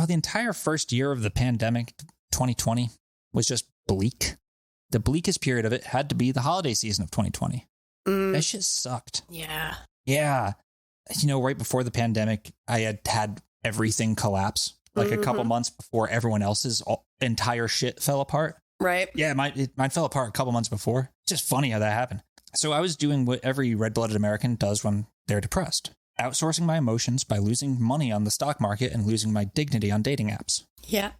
entire first year of the pandemic, 2020, was just bleak, the bleakest period of it had to be the holiday season of 2020. That shit sucked. Yeah. Yeah. You know, right before the pandemic, I had everything collapse. Like a couple months before everyone else's entire shit fell apart. Right. Yeah, mine fell apart a couple months before. Just funny how that happened. So I was doing what every red-blooded American does when they're depressed. outsourcing my emotions by losing money on the stock market and losing my dignity on dating apps. Yeah.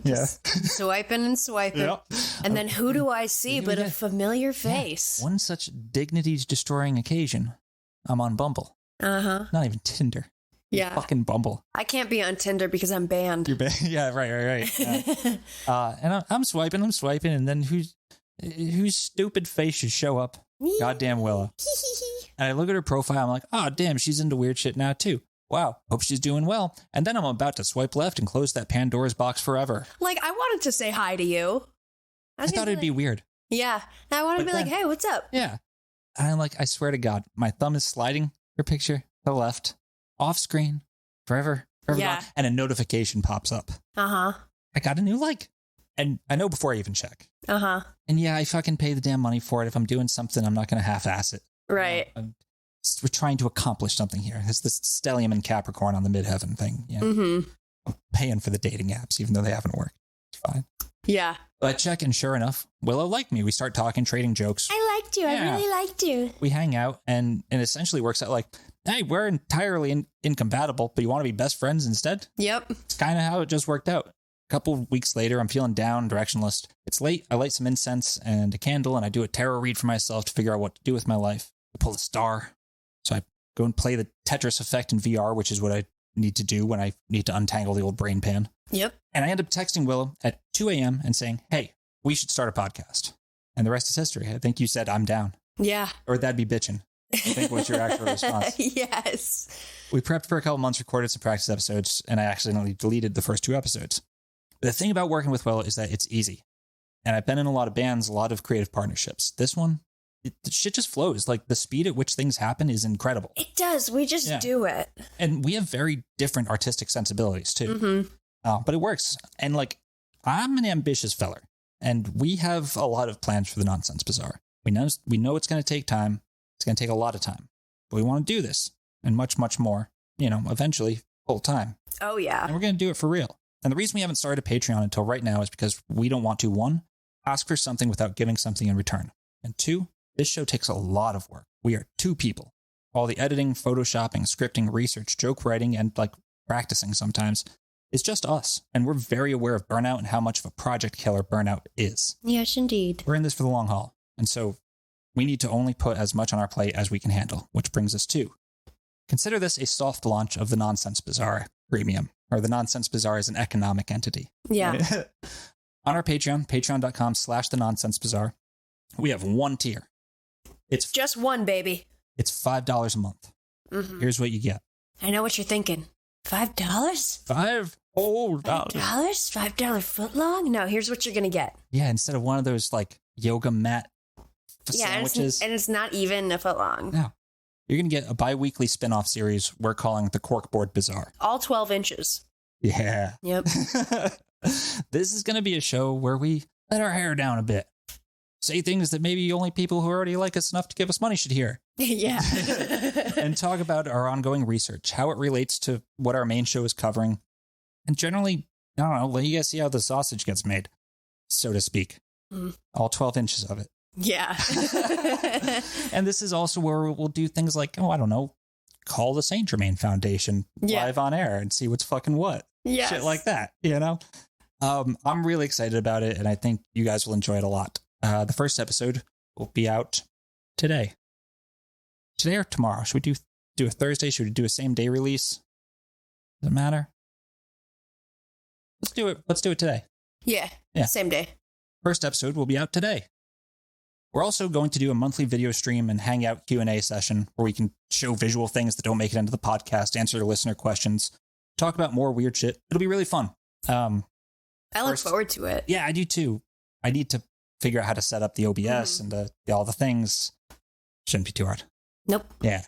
Swiping and swiping. Yep. And then who do I see but a familiar face? One such dignity-destroying occasion, I'm on Bumble. Uh-huh. Not even Tinder. Yeah. Fucking Bumble. I can't be on Tinder because I'm banned. You're banned. Yeah, right. Yeah. And I'm swiping, and then whose stupid face should show up? Goddamn Willow. And I look at her profile, I'm like, oh, damn, she's into weird shit now, too. Wow, hope she's doing well. And then I'm about to swipe left and close that Pandora's box forever. Like, I wanted to say hi to you. I thought it'd be weird. Yeah. And I wanted to be then, like, hey, what's up? Yeah. And I'm like, I swear to God, my thumb is sliding her picture to the left, off screen, forever Yeah. gone, and a notification pops up. Uh-huh. I got a new like. And I know before I even check. Uh-huh. And yeah, I fucking pay the damn money for it. If I'm doing something, I'm not going to half-ass it. Right. We're trying to accomplish something here. It's this stellium and Capricorn on the midheaven thing. Yeah. Mm-hmm. I'm paying for the dating apps, even though they haven't worked. It's fine. Yeah. But I check, and sure enough, Willow liked me. We start talking, trading jokes. I liked you. Yeah. I really liked you. We hang out, and it essentially works out like, hey, we're entirely incompatible, but you want to be best friends instead? Yep. It's kind of how it just worked out. A couple of weeks later, I'm feeling down, directionless. It's late. I light some incense and a candle, and I do a tarot read for myself to figure out what to do with my life. I pull a star. So I go and play the Tetris effect in VR, which is what I need to do when I need to untangle the old brain pan. Yep. And I end up texting Willow at 2 a.m. and saying, hey, we should start a podcast. And the rest is history. I think you said I'm down. Yeah. Or that'd be bitchin'. I think was your actual response. Yes. We prepped for a couple months, recorded some practice episodes, and I accidentally deleted the first 2 episodes. The thing about working with Willow is that it's easy. And I've been in a lot of bands, a lot of creative partnerships. This one, the shit just flows. Like, the speed at which things happen is incredible. It does. We just do it. And we have very different artistic sensibilities, too. Mm-hmm. But it works. And, like, I'm an ambitious feller. And we have a lot of plans for the Nonsense Bazaar. We know it's going to take time. It's going to take a lot of time. But we want to do this. And much, much more. You know, eventually, full time. Oh, yeah. And we're going to do it for real. And the reason we haven't started a Patreon until right now is because we don't want to, 1, ask for something without giving something in return. And 2, this show takes a lot of work. We are 2 people. All the editing, photoshopping, scripting, research, joke writing, and like practicing sometimes is just us. And we're very aware of burnout and how much of a project killer burnout is. Yes, indeed. We're in this for the long haul. And so we need to only put as much on our plate as we can handle, which brings us to consider this a soft launch of the Nonsense Bazaar Premium. Or the Nonsense Bazaar is an economic entity. Yeah. Right? On our Patreon, patreon.com/the Nonsense Bazaar, we have 1 tier. It's just 1, baby. It's $5 a month. Mm-hmm. Here's what you get. I know what you're thinking. $5? $5 whole dollars. $5 foot long? No, here's what you're going to get. Yeah, instead of one of those like yoga mat sandwiches. And it's not even a foot long. No. You're going to get a bi-weekly spin-off series we're calling the Corkboard Bazaar. All 12 inches. Yeah. Yep. This is going to be a show where we let our hair down a bit. Say things that maybe only people who already like us enough to give us money should hear. Yeah. And talk about our ongoing research, how it relates to what our main show is covering. And generally, I don't know, let you guys see how the sausage gets made, so to speak. All 12 inches of it. Yeah. And this is also where we'll do things like, I don't know, call the Saint Germain Foundation live on air and see what's fucking what. Yes. Shit like that, you know? I'm really excited about it, and I think you guys will enjoy it a lot. The first episode will be out today. Today or tomorrow? Should we do a Thursday? Should we do a same day release? Does it matter? Let's do it. Let's do it today. Yeah. Same day. First episode will be out today. We're also going to do a monthly video stream and hangout Q&A session where we can show visual things that don't make it into the podcast, answer listener questions, talk about more weird shit. It'll be really fun. I look forward to it. Yeah, I do too. I need to figure out how to set up the OBS and all the things. Shouldn't be too hard. Nope. Yeah.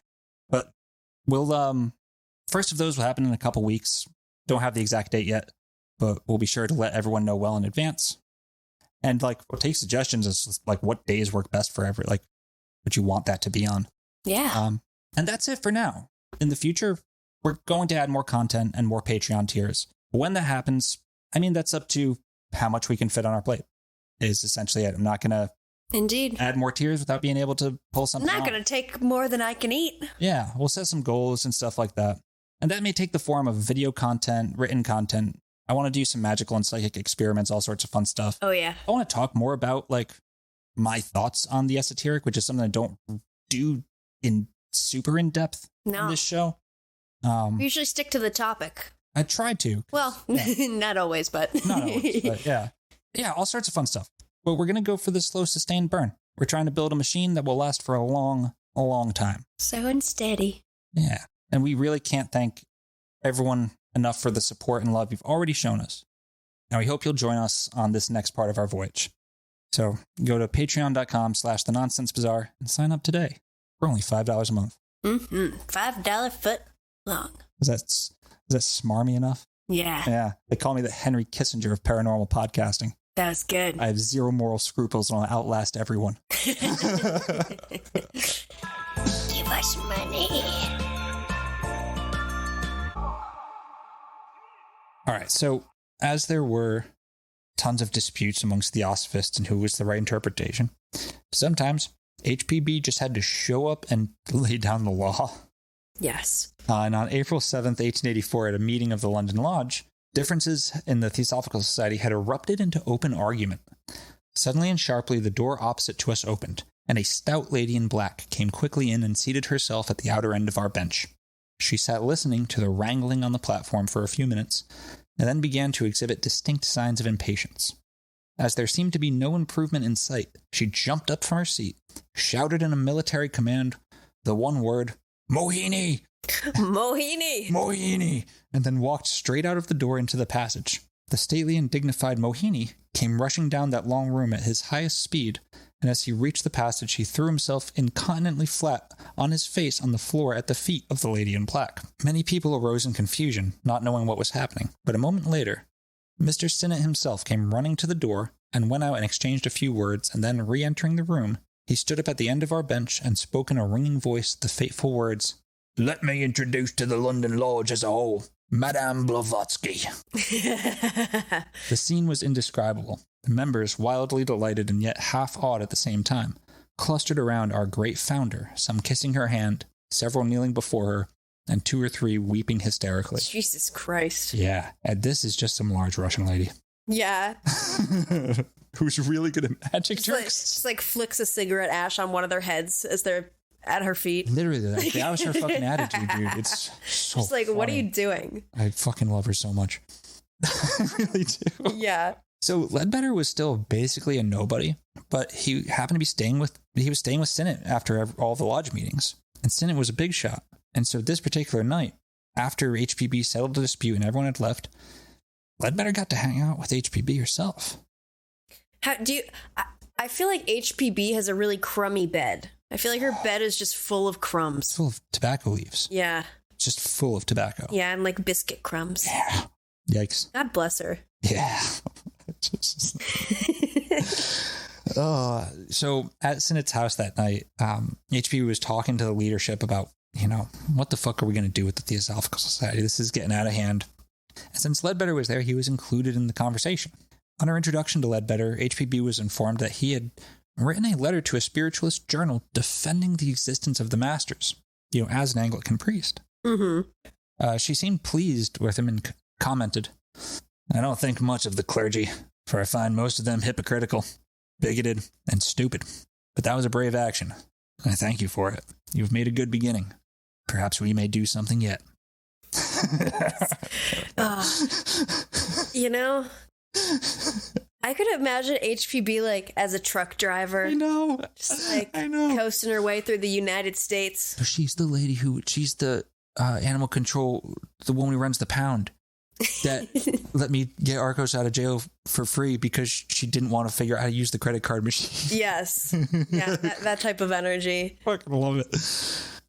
But we'll, first of those will happen in a couple weeks. Don't have the exact date yet, but we'll be sure to let everyone know well in advance. And like, we'll take suggestions as just, like what days work best for what you want that to be on. Yeah. And that's it for now. In the future, we're going to add more content and more Patreon tiers. But when that happens, I mean, that's up to how much we can fit on our plate is essentially it. I'm not going to Indeed. add more tiers without being able to pull I'm something not out. going to take more than I can eat. Yeah, we'll set some goals and stuff like that. And that may take the form of video content, written content. I want to do some magical and psychic experiments, all sorts of fun stuff. Oh, yeah. I want to talk more about like my thoughts on the esoteric, which is something I don't do in super in depth No. in this show. We usually stick to the topic. I tried to. Well, Yeah. not always, but. Not always, but yeah. Yeah, all sorts of fun stuff. But we're going to go for the slow, sustained burn. We're trying to build a machine that will last for a long time. So unsteady. Yeah. And we really can't thank everyone enough for the support and love you've already shown us. And we hope you'll join us on this next part of our voyage. So go to patreon.com/thenonsensebazaar and sign up today for only $5 a month. Mm-hmm. $5 foot long. Is that smarmy enough? Yeah. Yeah. They call me the Henry Kissinger of paranormal podcasting. That was good. I have zero moral scruples and I'll outlast everyone. Give us money. All right. So as there were tons of disputes amongst theosophists and who was the right interpretation, sometimes HPB just had to show up and lay down the law. Yes. And on April 7th, 1884, at a meeting of the London Lodge, differences in the Theosophical Society had erupted into open argument. Suddenly and sharply, the door opposite to us opened, and a stout lady in black came quickly in and seated herself at the outer end of our bench. She sat listening to the wrangling on the platform for a few minutes, and then began to exhibit distinct signs of impatience. As there seemed to be no improvement in sight, she jumped up from her seat, shouted in a military command the one word, "Mohini! Mohini! Mohini!" and then walked straight out of the door into the passage. The stately and dignified Mohini came rushing down that long room at his highest speed, and as he reached the passage, he threw himself incontinently flat on his face on the floor at the feet of the lady in black. Many people arose in confusion, not knowing what was happening, but a moment later, Mr. Sinnett himself came running to the door and went out and exchanged a few words, and then re-entering the room, he stood up at the end of our bench and spoke in a ringing voice the fateful words, "Let me introduce to the London Lodge as a whole, Madame Blavatsky." The scene was indescribable. The members, wildly delighted and yet half awed at the same time, clustered around our great founder, some kissing her hand, several kneeling before her, and 2 or 3 weeping hysterically. Jesus Christ. Yeah, and this is just some large Russian lady. Yeah. Who's really good at magic Just tricks. like flicks a cigarette ash on one of their heads as they're at her feet. Literally, that was her fucking attitude, dude. It's so Just like, what are funny. you doing? I fucking love her so much. I really do. Yeah. So Leadbeater was still basically a nobody, but he happened to be staying with Sinnett after all the lodge meetings. And Sinnett was a big shot. And so this particular night, after HPB settled the dispute and everyone had left, Leadbeater got to hang out with HPB herself. How do you? I feel like HPB has a really crummy bed. I feel like her bed is just full of crumbs. It's full of tobacco leaves. Yeah. Just full of tobacco. Yeah, and like biscuit crumbs. Yeah. Yikes. God bless her. Yeah. So at Sinnett's house that night, HPB was talking to the leadership about, what the fuck are we going to do with the Theosophical Society? This is getting out of hand. And since Leadbeater was there, he was included in the conversation. On our introduction to Leadbeater, HPB was informed that he had written a letter to a spiritualist journal defending the existence of the masters, as an Anglican priest. Mm-hmm. She seemed pleased with him and commented, "I don't think much of the clergy, for I find most of them hypocritical, bigoted, and stupid. But that was a brave action. I thank you for it. You've made a good beginning. Perhaps we may do something yet." I could imagine HPB like as a truck driver. I know. Just like I know. coasting her way through the United States. So she's the lady she's the animal control, the woman who runs the pound that let me get Arcos out of jail for free because she didn't want to figure out how to use the credit card machine. Yes. Yeah, that type of energy. Fucking love it.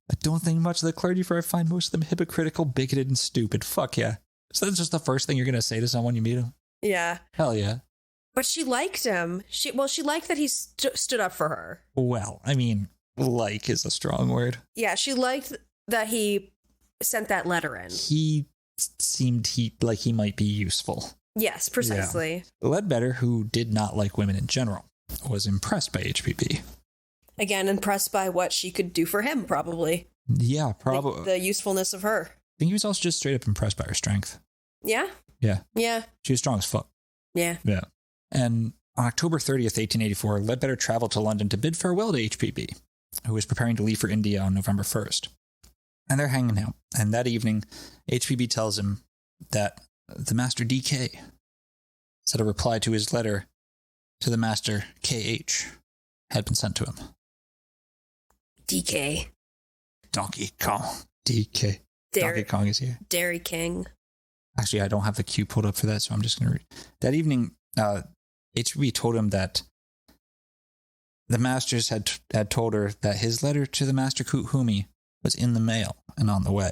I don't think much of the clergy, for I find most of them hypocritical, bigoted, and stupid. Fuck yeah. So that's just the first thing you're going to say to someone you meet him? Yeah. Hell yeah. But she liked him. She liked that he stood up for her. Well, I mean, like is a strong word. Yeah, she liked that he sent that letter in. He seemed like he might be useful. Yes, precisely. Yeah. Leadbeater, who did not like women in general, was impressed by HPB. Again, impressed by what she could do for him, probably. Yeah, probably. The usefulness of her. I think he was also just straight up impressed by her strength. Yeah? Yeah. Yeah. She was strong as fuck. Yeah. Yeah. And on October 30th, 1884, Leadbeater traveled to London to bid farewell to HPB, who was preparing to leave for India on November 1st. And they're hanging out. And that evening, HPB tells him that the Master DK said a reply to his letter to the Master KH had been sent to him. DK. Donkey Kong. DK. Donkey Kong is here. Dairy King. Actually, I don't have the cue pulled up for that, so I'm just going to read. That evening, HPB told him that the masters had told her that his letter to the Master Kuthumi was in the mail and on the way.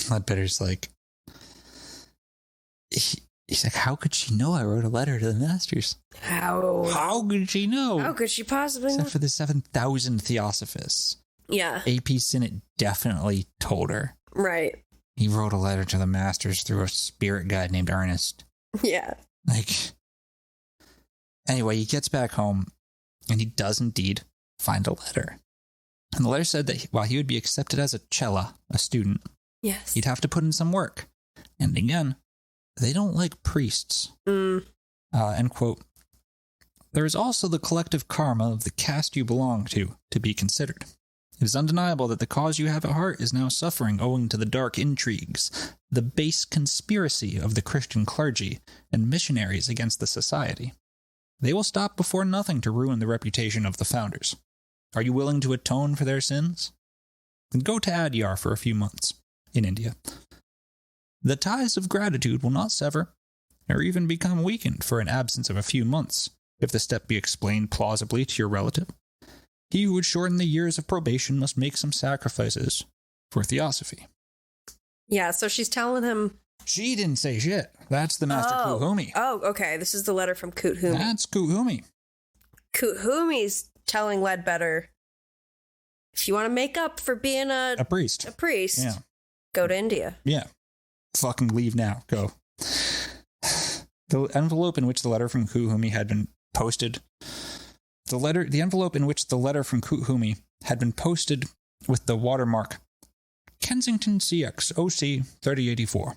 Leadbeater's like, he's like, how could she know I wrote a letter to the masters? How could she know? How could she possibly Except know? for the 7,000 theosophists. Yeah. AP Sinnott definitely told her. Right. He wrote a letter to the masters through a spirit guide named Ernest. Yeah. Like, anyway, he gets back home and he does indeed find a letter. And the letter said that while he would be accepted as a chela, a student, Yes. he'd have to put in some work. And again, they don't like priests. End quote. There is also the collective karma of the caste you belong to be considered. It is undeniable that the cause you have at heart is now suffering owing to the dark intrigues, the base conspiracy of the Christian clergy and missionaries against the society. They will stop before nothing to ruin the reputation of the founders. Are you willing to atone for their sins? Then go to Adyar for a few months in India. The ties of gratitude will not sever, or even become weakened for an absence of a few months, if the step be explained plausibly to your relative. He who would shorten the years of probation must make some sacrifices for theosophy. Yeah, so she's telling him... She didn't say shit. That's the Master Kuthumi. Oh, okay. This is the letter from Kuthumi. That's Kuthumi. Kuthumi's telling Leadbeater, if you want to make up for being a priest, yeah, go to India. Yeah. Fucking leave now. Go. The envelope in which the letter from Kuthumi had been posted... The envelope in which the letter from Kuthumi had been posted with the watermark Kensington CX OC 3084,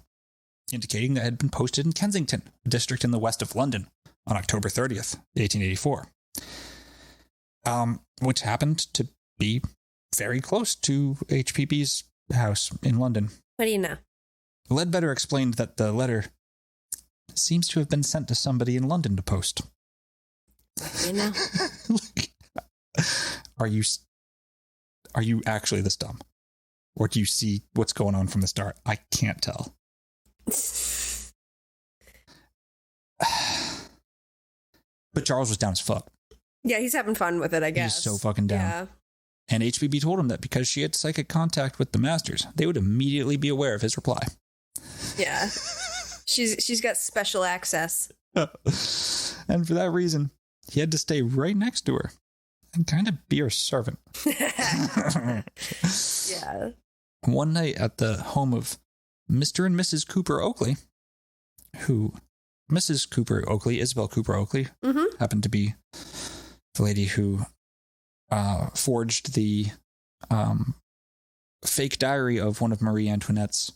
indicating that it had been posted in Kensington, a district in the west of London, on October 30th, 1884. Which happened to be very close to HPB's house in London. What do you know? Leadbeater explained that the letter seems to have been sent to somebody in London to post. You know? Are you actually this dumb? Or do you see what's going on from the start? I can't tell. But Charles was down as fuck. Yeah, he's having fun with it, I guess. He's so fucking down. Yeah. And HPB told him that because she had psychic contact with the masters, they would immediately be aware of his reply. Yeah. She's got special access. And for that reason, he had to stay right next to her and kind of be her servant. Yeah. One night at the home of Mr. and Mrs. Cooper Oakley, who Mrs. Cooper Oakley, Isabel Cooper Oakley, happened to be the lady who forged the fake diary of one of Marie Antoinette's.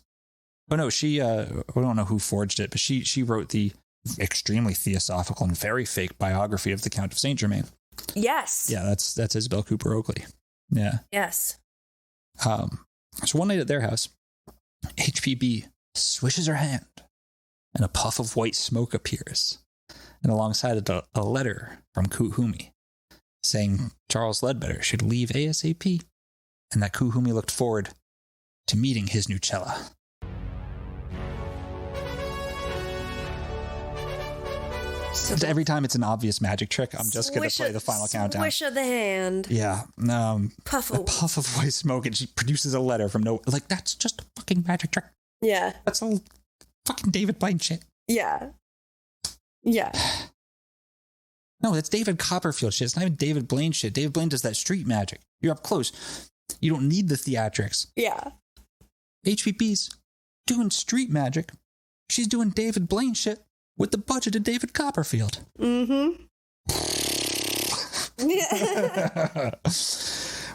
Oh no, she I don't know who forged it, but she wrote the extremely theosophical and very fake biography of the Count of Saint Germain. Yes. Yeah, that's Isabel Cooper Oakley. Yeah. Yes. So one night at their house, HPB swishes her hand, and a puff of white smoke appears. And alongside it, a letter from Kuthumi saying Charles Leadbeater should leave ASAP, and that Kuthumi looked forward to meeting his new cella. So every time it's an obvious magic trick, I'm just going to play the final countdown. Swish of the hand. Yeah. Puff a puff of white smoke, and she produces a letter from no... Like, that's just a fucking magic trick. Yeah. That's all fucking David Blaine shit. Yeah. Yeah. No, that's David Copperfield shit. It's not even David Blaine shit. David Blaine does that street magic. You're up close. You don't need the theatrics. Yeah. HPB's doing street magic. She's doing David Blaine shit with the budget of David Copperfield. Mm-hmm.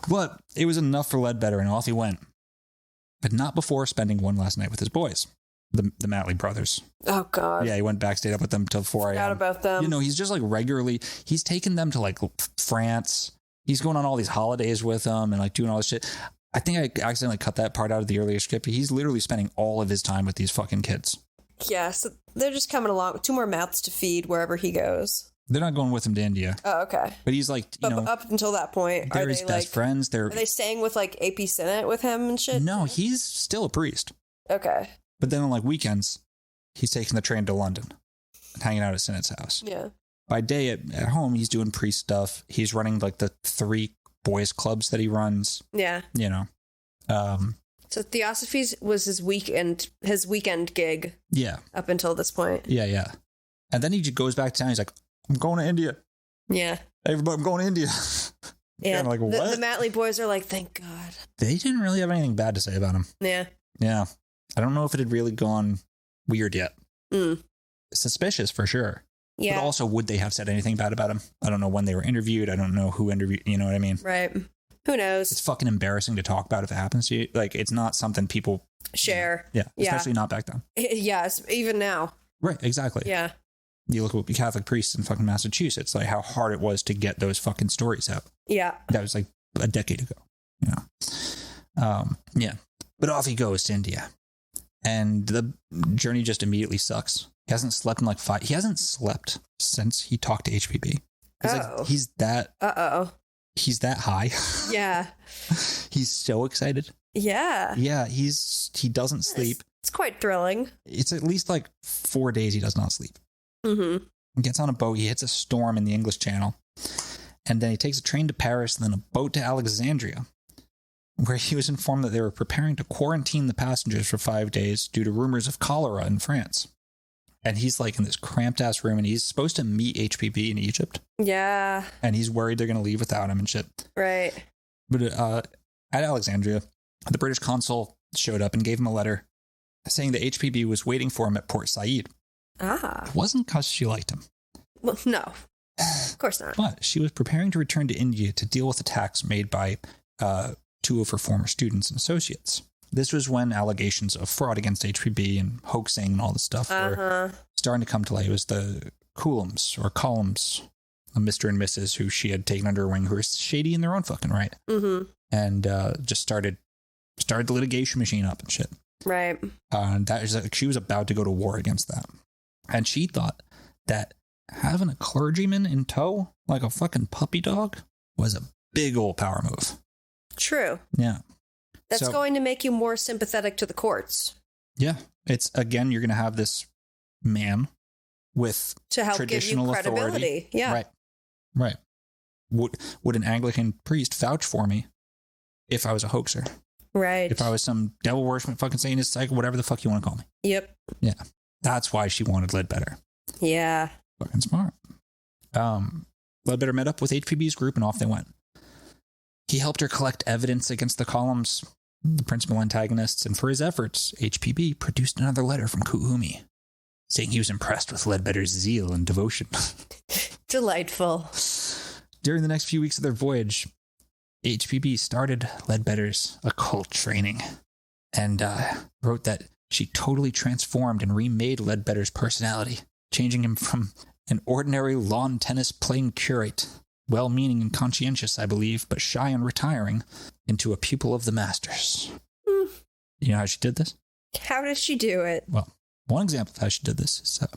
But it was enough for Leadbeater, and off he went. But not before spending one last night with his boys, the Matley brothers. Oh, God. Yeah, he went back, stayed up with them till 4 a.m. Forgot about them. You know, he's just like regularly, he's taking them to like France. He's going on all these holidays with them and like doing all this shit. I think I accidentally cut that part out of the earlier script. He's literally spending all of his time with these fucking kids. Yeah, so they're just coming along with 2 more mouths to feed wherever he goes. They're not going with him to India. Oh, okay. But he's like, you know, up until that point, they're his best friends. Are they staying with like AP Senate with him and shit? No, he's still a priest. Okay. But then on like weekends, he's taking the train to London and hanging out at Senate's house. Yeah. By day at home, he's doing priest stuff. He's running like the 3 boys clubs that he runs. Yeah. You know. So Theosophy was his weekend gig. Yeah. Up until this point. Yeah. And then he just goes back to town. He's like, I'm going to India. Yeah. Everybody, I'm going to India. Yeah. Like, what? The Matley boys are like, thank God. They didn't really have anything bad to say about him. Yeah. Yeah. I don't know if it had really gone weird yet. Mm. Suspicious for sure. Yeah. But also, would they have said anything bad about him? I don't know when they were interviewed. I don't know who interviewed. You know what I mean? Right. Who knows? It's fucking embarrassing to talk about if it happens to you. Like, it's not something people share. Yeah. Especially not back then. Yes. Even now. Right. Exactly. Yeah. You look at Catholic priests in fucking Massachusetts, like how hard it was to get those fucking stories out. Yeah. That was like a decade ago. You know? Yeah. But off he goes to India. And the journey just immediately sucks. He hasn't slept in like 5. He hasn't slept since he talked to HPB. He's that high. Yeah. He's so excited. Yeah. Yeah. He doesn't sleep. It's quite thrilling. It's at least like 4 days he does not sleep. Mm-hmm. He gets on a boat. He hits a storm in the English Channel. And then he takes a train to Paris and then a boat to Alexandria, where he was informed that they were preparing to quarantine the passengers for 5 days due to rumors of cholera in France. And he's like in this cramped ass room and he's supposed to meet HPB in Egypt. Yeah. And he's worried they're going to leave without him and shit. Right. But at Alexandria, the British consul showed up and gave him a letter saying that HPB was waiting for him at Port Said. Ah. It wasn't because she liked him. Well, no. Of course not. But she was preparing to return to India to deal with attacks made by 2 of her former students and associates. This was when allegations of fraud against HPB and hoaxing and all this stuff were starting to come to light. It was the Coulom's, a Mr. and Mrs. who she had taken under her wing, who were shady in their own fucking right. Mm-hmm. And just started the litigation machine up and shit. Right. And she was about to go to war against that. And she thought that having a clergyman in tow, like a fucking puppy dog, was a big old power move. True. Yeah. That's going to make you more sympathetic to the courts. Yeah. It's, again, you're going to have this man with to help traditional give you credibility. Authority. Yeah. Right. Would an Anglican priest vouch for me if I was a hoaxer? Right. If I was some devil worshiping fucking Satanist, psycho, whatever the fuck you want to call me. Yep. Yeah. That's why she wanted Leadbeater. Yeah. Fucking smart. Leadbeater met up with HPB's group and off they went. He helped her collect evidence against the Coulom's, the principal antagonists, and for his efforts, HPB produced another letter from Kuhumi, saying he was impressed with Leadbeater's zeal and devotion. Delightful. During the next few weeks of their voyage, HPB started Leadbeater's occult training and wrote that she totally transformed and remade Leadbeater's personality, changing him from an ordinary lawn tennis playing curate, well-meaning and conscientious, I believe, but shy and retiring, into a pupil of the masters. You know how she did this? How did she do it? Well, one example of how she did this is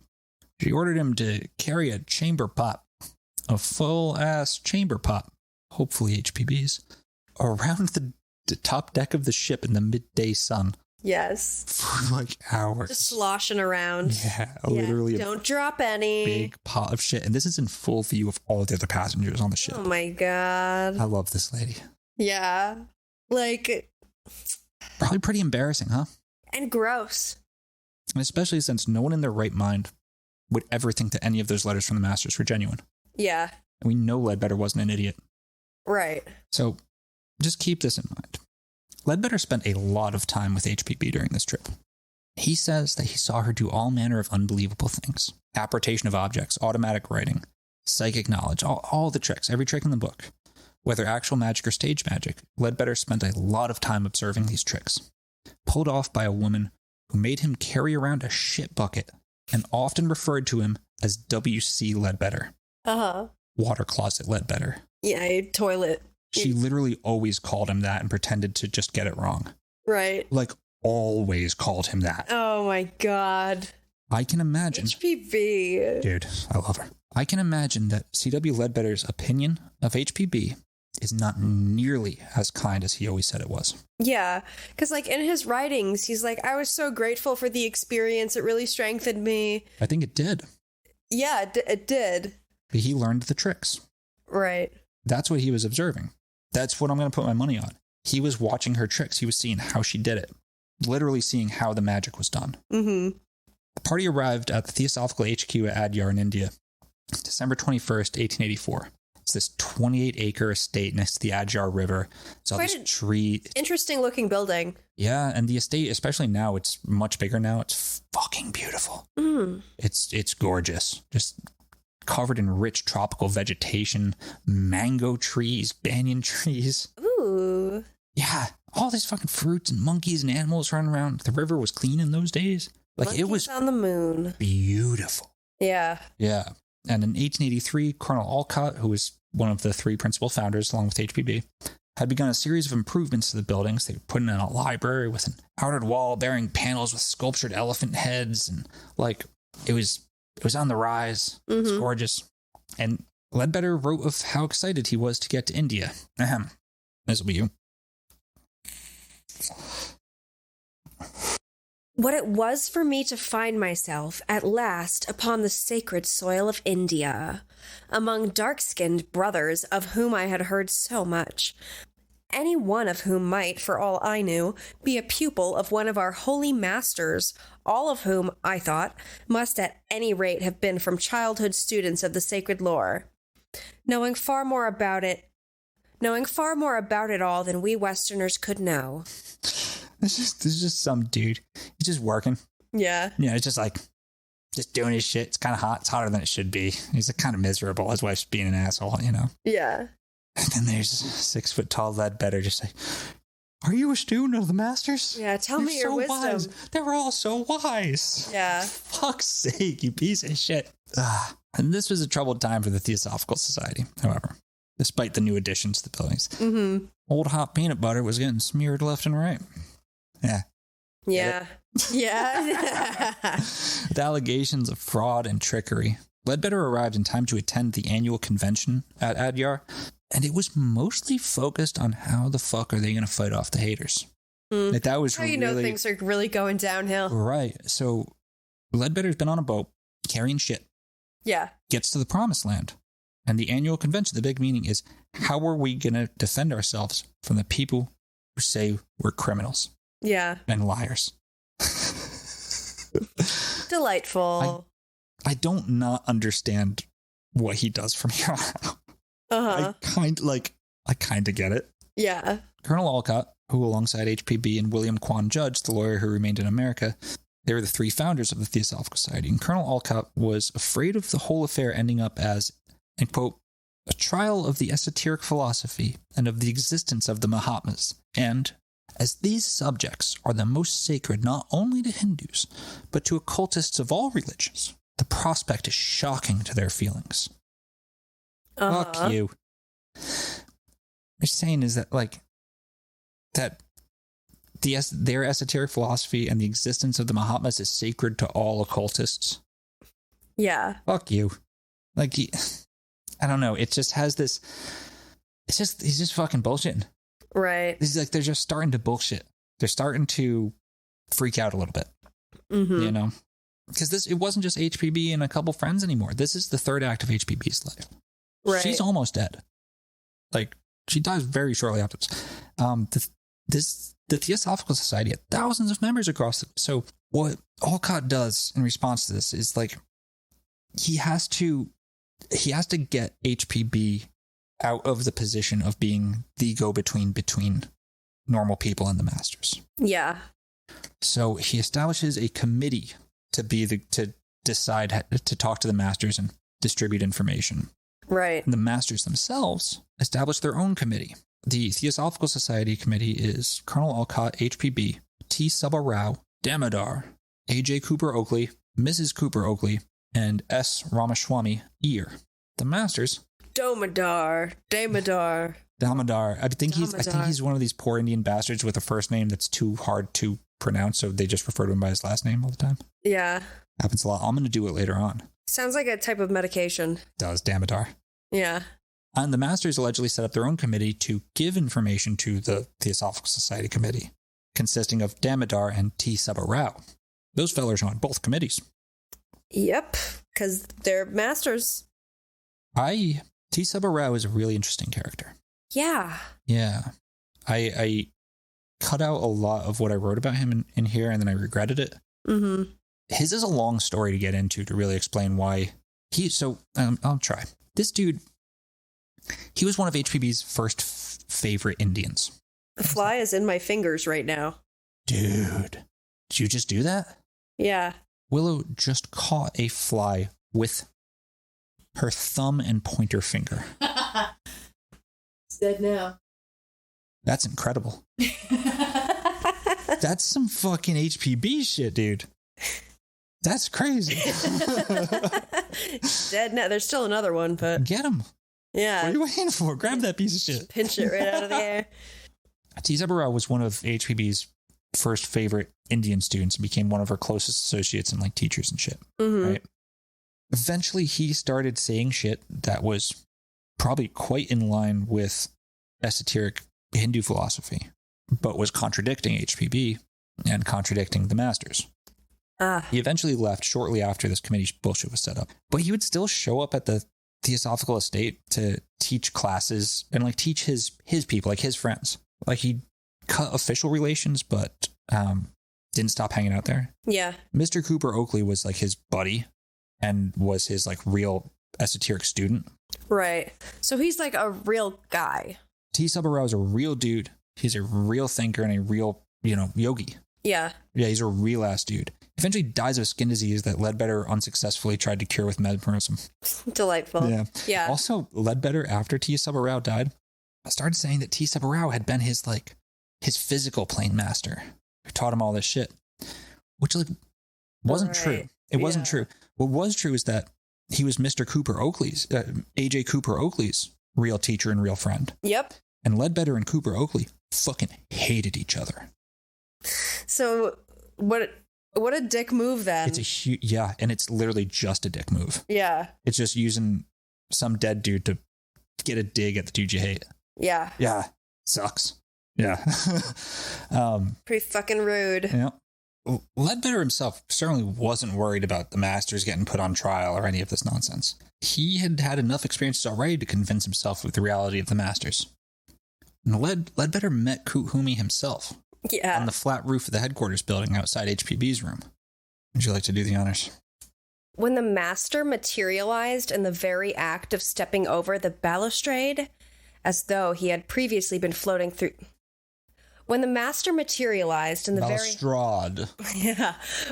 she ordered him to carry a chamber pot, a full-ass chamber pot, hopefully HPB's, around the top deck of the ship in the midday sun. Yes. For like hours. Just sloshing around. Yeah, literally. Don't drop any. Big pot of shit. And this is in full view of all the other passengers on the ship. Oh my God. I love this lady. Yeah. Like. Probably pretty embarrassing, huh? And gross. And especially since no one in their right mind would ever think that any of those letters from the masters were genuine. Yeah. And we know Leadbeater wasn't an idiot. Right. So just keep this in mind. Leadbeater spent a lot of time with HPB during this trip. He says that he saw her do all manner of unbelievable things. Apportation of objects, automatic writing, psychic knowledge, all the tricks, every trick in the book, whether actual magic or stage magic. Leadbeater spent a lot of time observing these tricks, pulled off by a woman who made him carry around a shit bucket and often referred to him as W.C. Leadbeater. Uh-huh. Water closet Leadbeater. Yeah, toilet. She literally always called him that and pretended to just get it wrong. Right. Like, always called him that. Oh my God. I can imagine. HPB. Dude, I love her. I can imagine that C.W. Leadbeater's opinion of HPB is not nearly as kind as he always said it was. Yeah, because like in his writings, he's like, I was so grateful for the experience. It really strengthened me. I think it did. Yeah, it did. But he learned the tricks. Right. That's what he was observing. That's what I'm going to put my money on. He was watching her tricks. He was seeing how she did it. Literally seeing how the magic was done. Mm-hmm. The party arrived at the Theosophical HQ at Adyar in India, December 21st, 1884. It's this 28-acre estate next to the Adyar River. It's all this tree. Interesting looking building. Yeah, and the estate, especially now, it's much bigger now. It's fucking beautiful. Mm. It's gorgeous. Just covered in rich tropical vegetation, mango trees, banyan trees. Ooh. Yeah, all these fucking fruits and monkeys and animals running around. The river was clean in those days. Like, Monkeys it was on the moon. Beautiful. Yeah. Yeah. And in 1883, Colonel Alcott, who was one of the three principal founders along with HPB, had begun a series of improvements to the buildings. They were putting in a library with an outered wall bearing panels with sculptured elephant heads, and like it was on the rise. Mm-hmm. It was gorgeous. And Leadbeater wrote of how excited he was to get to India. Ahem. This will be you. What it was for me to find myself at last upon the sacred soil of India, among dark-skinned brothers of whom I had heard so much, any one of whom might, for all I knew, be a pupil of one of our holy masters, all of whom, I thought, must at any rate have been from childhood students of the sacred lore, knowing far more about it all than we Westerners could know. This is just some dude. He's just working. Yeah. Yeah, it's just like, just doing his shit. It's kind of hot. It's hotter than it should be. He's kind of miserable. His wife's being an asshole, you know? Yeah. And then there's 6 foot tall Leadbeater just like, are you a student of the masters? Yeah, tell me your wisdom. Wise. They're all so wise. Yeah. Fuck's sake, you piece of shit. And this was a troubled time for the Theosophical Society, however, despite the new additions to the buildings. Mm-hmm. Old hot peanut butter was getting smeared left and right. Yeah. Yeah. Yeah. With allegations of fraud and trickery, Leadbeater arrived in time to attend the annual convention at Adyar, and it was mostly focused on how the fuck are they going to fight off the haters. Like, that was how you know things are really going downhill. Right. So Leadbeater's been on a boat carrying shit. Yeah. Gets to the promised land. And the annual convention, the big meaning is, how are we going to defend ourselves from the people who say we're criminals? Yeah. And liars. Delightful. I don't not understand what he does from here on out. Uh-huh. I kind of get it. Yeah. Colonel Alcott, who alongside HPB and William Quan Judge, the lawyer who remained in America, they were the 3 founders of the Theosophical Society. And Colonel Alcott was afraid of the whole affair ending up as, and quote, a trial of the esoteric philosophy and of the existence of the Mahatmas. And as these subjects are the most sacred not only to Hindus, but to occultists of all religions, the prospect is shocking to their feelings. Uh-huh. Fuck you. What you're saying is that, like, that their esoteric philosophy and the existence of the Mahatmas is sacred to all occultists. Yeah. Fuck you. Like, I don't know. It just has this. He's just fucking bullshitting. Right. It's like they're just starting to bullshit. They're starting to freak out a little bit. Mm-hmm. You know? Because it wasn't just HPB and a couple friends anymore. This is the 3rd act of HPB's life. Right. She's almost dead. Like, she dies very shortly after this. The Theosophical Society had thousands of members across. So what Alcott does in response to this is, like, he has to get HPB out of the position of being the go-between between normal people and the masters. Yeah. So he establishes a committee to decide to talk to the masters and distribute information. Right. And the masters themselves established their own committee. The Theosophical Society Committee is Colonel Alcott, HPB, T. Subba Rao, Damodar, A.J. Cooper Oakley, Mrs. Cooper Oakley, and S. Ramaswamy Iyer. The masters... Damodar. I think he's one of these poor Indian bastards with a first name that's too hard to pronounce, so they just refer to him by his last name all the time. Yeah. Happens a lot. I'm going to do it later on. Sounds like a type of medication. Does Damodar. Yeah. And the masters allegedly set up their own committee to give information to the Theosophical Society Committee, consisting of Damodar and T. Subba Rao. Those fellers are on both committees. Yep, because they're masters. T. Subba Rao is a really interesting character. Yeah. Yeah. I cut out a lot of what I wrote about him in here, and then I regretted it. Mm-hmm. His is a long story to get into to really explain why I'll try. This dude, he was one of HPB's first favorite Indians. The fly is in my fingers right now. Dude, did you just do that? Yeah. Willow just caught a fly with her thumb and pointer finger. It's dead now. That's incredible. That's some fucking HPB shit, dude. That's crazy. Dead now. There's still another one, but... Get him. Yeah. What are you waiting for? Grab that piece of shit. Pinch it right out of the air. T. Subba Rao was one of HPB's first favorite Indian students and became one of her closest associates and like teachers and shit. Mm-hmm. Right? Eventually, he started saying shit that was probably quite in line with esoteric Hindu philosophy, but was contradicting HPB and contradicting the masters. He eventually left shortly after this committee bullshit was set up, but he would still show up at the Theosophical Estate to teach classes and like teach his people, like his friends. Like he cut official relations, but didn't stop hanging out there. Yeah. Mr. Cooper Oakley was like his buddy and was his like real esoteric student. Right. So he's like a real guy. T. Subba Rao is a real dude. He's a real thinker and a real, yogi. Yeah. Yeah, he's a real ass dude. Eventually dies of a skin disease that Leadbeater unsuccessful tried to cure with mesmerism. Delightful. Yeah. Yeah. Also, Leadbeater, after T. Subba Rao died, started saying that T. Subba Rao had been his physical plane master who taught him all this shit, which wasn't true. It wasn't true. What was true is that he was Mr. Cooper Oakley's, A.J. Cooper Oakley's real teacher and real friend. Yep. And Leadbeater and Cooper Oakley fucking hated each other. So what a dick move then. It's a huge, and it's literally just a dick move. Yeah. It's just using some dead dude to get a dig at the dude you hate. Yeah. Yeah. Sucks. Yeah. Pretty fucking rude. Yeah. Leadbeater himself certainly wasn't worried about the masters getting put on trial or any of this nonsense. He had had enough experiences already to convince himself of the reality of the masters. And Leadbeater met Kuhumi himself on the flat roof of the headquarters building outside HPB's room. Would you like to do the honors? When the master materialized in the very act of stepping over the balustrade, as though he had previously been floating through... When the master materialized in the balustrade.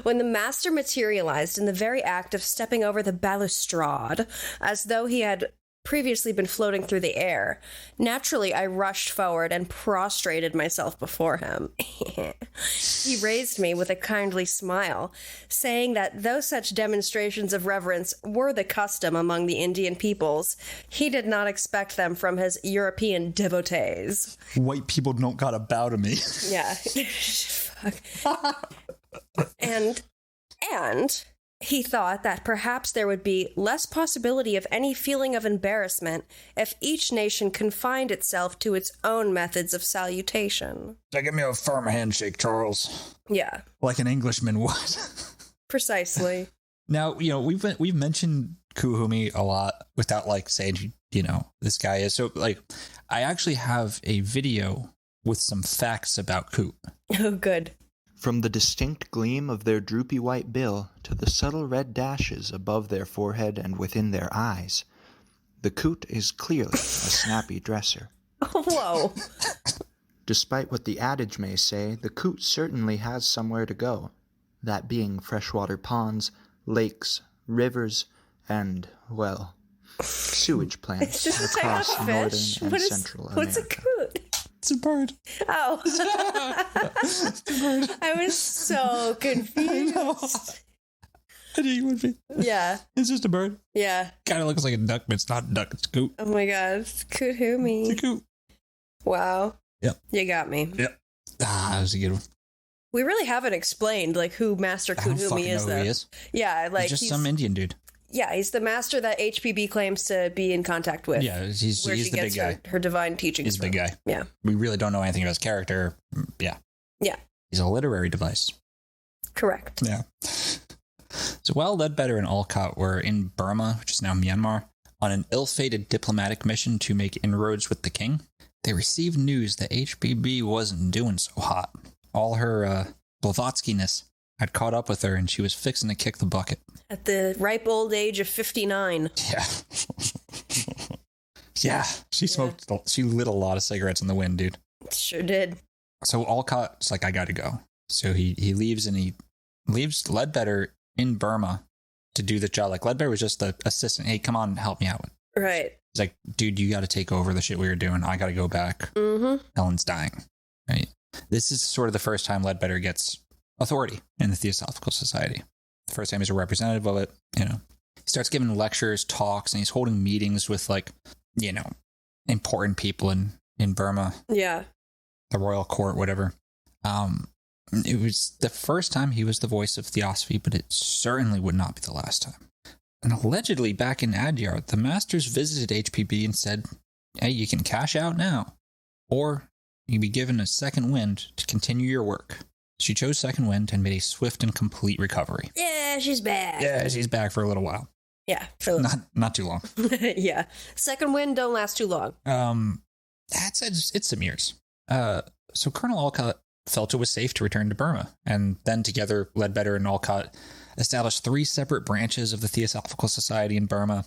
When the master materialized in the very act of stepping over the balustrade, as though he had previously been floating through the air, naturally I rushed forward and prostrated myself before him. He raised me with a kindly smile, saying that though such demonstrations of reverence were the custom among the Indian peoples, he did not expect them from his European devotees. White people don't gotta bow to me. Yeah. Fuck. And he thought that perhaps there would be less possibility of any feeling of embarrassment if each nation confined itself to its own methods of salutation. Give me a firm handshake, Charles. Yeah. Like an Englishman would. Precisely. Now, we've mentioned Kuhumi a lot without saying, this guy is. So I actually have a video with some facts about Coot. Oh, good. From the distinct gleam of their droopy white bill to the subtle red dashes above their forehead and within their eyes, the coot is clearly a snappy dresser. Whoa. Despite what the adage may say, the coot certainly has somewhere to go, that being freshwater ponds, lakes, rivers, and, well, sewage plants It's just a type across of northern fish. and What is- central what's a America. coot? It's a bird. Oh. I was so confused. I knew you would be. Yeah. It's just a bird. Yeah. Kind of looks like a duck, but it's not a duck. It's a coot. Oh my god. It's It's a Kuhumi. coot. Wow. Yep. You got me. Yep. That was a good one. We really haven't explained like who Master I don't Kuhumi fucking is know who though. he is. Yeah, like He's just some Indian dude. Yeah, he's the master that HPB claims to be in contact with. Yeah, he's where the she big gets guy. her divine teachings. He's the big from. guy. Yeah. We really don't know anything about his character. Yeah. Yeah. He's a literary device. Correct. Yeah. So while Leadbeater and Olcott were in Burma, which is now Myanmar, on an ill-fated diplomatic mission to make inroads with the king, they received news that HPB wasn't doing so hot. All her Blavatsky-ness had caught up with her, and she was fixing to kick the bucket. At the ripe old age of 59. Yeah. Yeah. She lit a lot of cigarettes in the wind, dude. Sure did. So Olcott's like, I gotta go. So he leaves, and he leaves Leadbeater in Burma to do the job. Like, Leadbeater was just the assistant. Hey, come on, help me out. Right. He's like, dude, you gotta take over the shit we were doing. I gotta go back. Mm-hmm. Helen's dying. Right. This is sort of the first time Leadbeater gets authority in the Theosophical Society. The first time he's a representative of it, you know. He starts giving lectures, talks, and he's holding meetings with, like, you know, important people in Burma. Yeah. The royal court, whatever. It was the first time he was the voice of theosophy, but it certainly would not be the last time. And allegedly, back in Adyar, the masters visited HPB and said, hey, you can cash out now, or you'll be given a second wind to continue your work. She chose second wind and made a swift and complete recovery. Yeah, she's back. Yeah, she's back for a little while. Yeah. For Not too long. yeah. Second wind don't last too long. It's some years. So Colonel Olcott felt it was safe to return to Burma, and then together Leadbeater and Olcott established 3 separate branches of the Theosophical Society in Burma.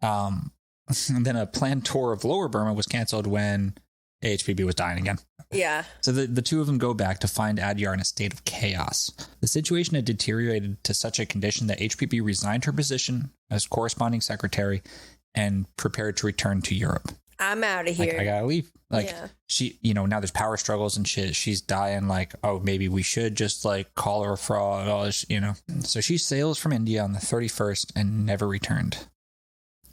And then a planned tour of Lower Burma was canceled when HPB was dying again. Yeah. So the two of them go back to find Adyar in a state of chaos. The situation had deteriorated to such a condition that HPB resigned her position as corresponding secretary and prepared to return to Europe. I'm out of here. Like, I gotta leave. Like, Yeah. she, you know, now there's power struggles and shit. She's dying. Like, oh, maybe we should just, like, call her a fraud, all this, you know. So she sails from India on the 31st and never returned.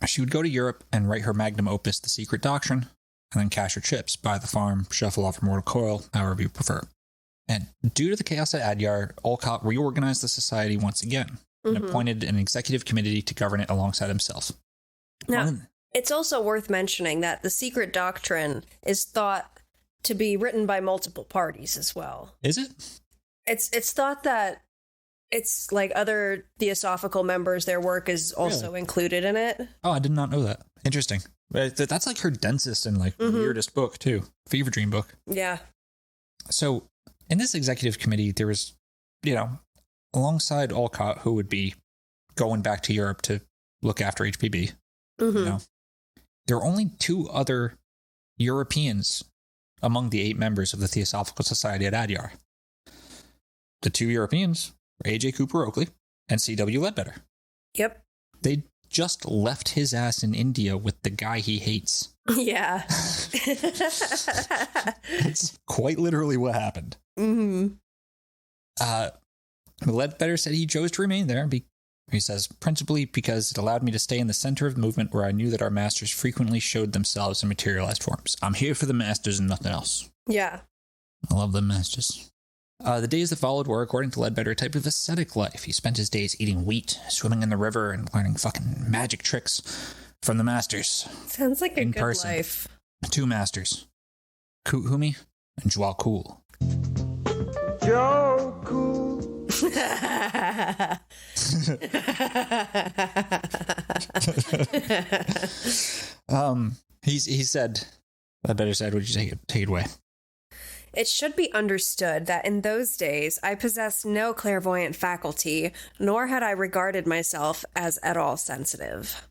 She would go to Europe and write her magnum opus, The Secret Doctrine, and then cash her chips, buy the farm, shuffle off her mortal coil, however you prefer. And due to the chaos at Adyar, Olcott reorganized the society once again and appointed an executive committee to govern it alongside himself. Now, it's also worth mentioning that the secret doctrine is thought to be written by multiple parties as well. Is it? It's thought that it's like other theosophical members, their work is also included in it. Oh, I did not know that. Interesting. That's like her densest and like weirdest book too. Fever Dream book. Yeah. So in this executive committee, there was, you know, alongside Olcott, who would be going back to Europe to look after HPB, you know, there are only 2 other Europeans among the 8 members of the Theosophical Society at Adyar. The 2 Europeans were A.J. Cooper Oakley and C.W. Leadbeater. Yep. They just left his ass in India with the guy he hates. Yeah. It's quite literally what happened. Leadbeater said he chose to remain there. He says, principally because it allowed me to stay in the center of the movement where I knew that our masters frequently showed themselves in materialized forms. I'm here for the masters and nothing else. Yeah. I love them masters. The days that followed were, according to Leadbeater, a type of ascetic life. He spent his days eating wheat, swimming in the river, and learning fucking magic tricks from the masters. Sounds like a in good person. life. 2 masters, Kuhumi and Joao Cool. Joe Cool. He said, Leadbeater said, would you take it away? It should be understood that in those days I possessed no clairvoyant faculty, nor had I regarded myself as at all sensitive.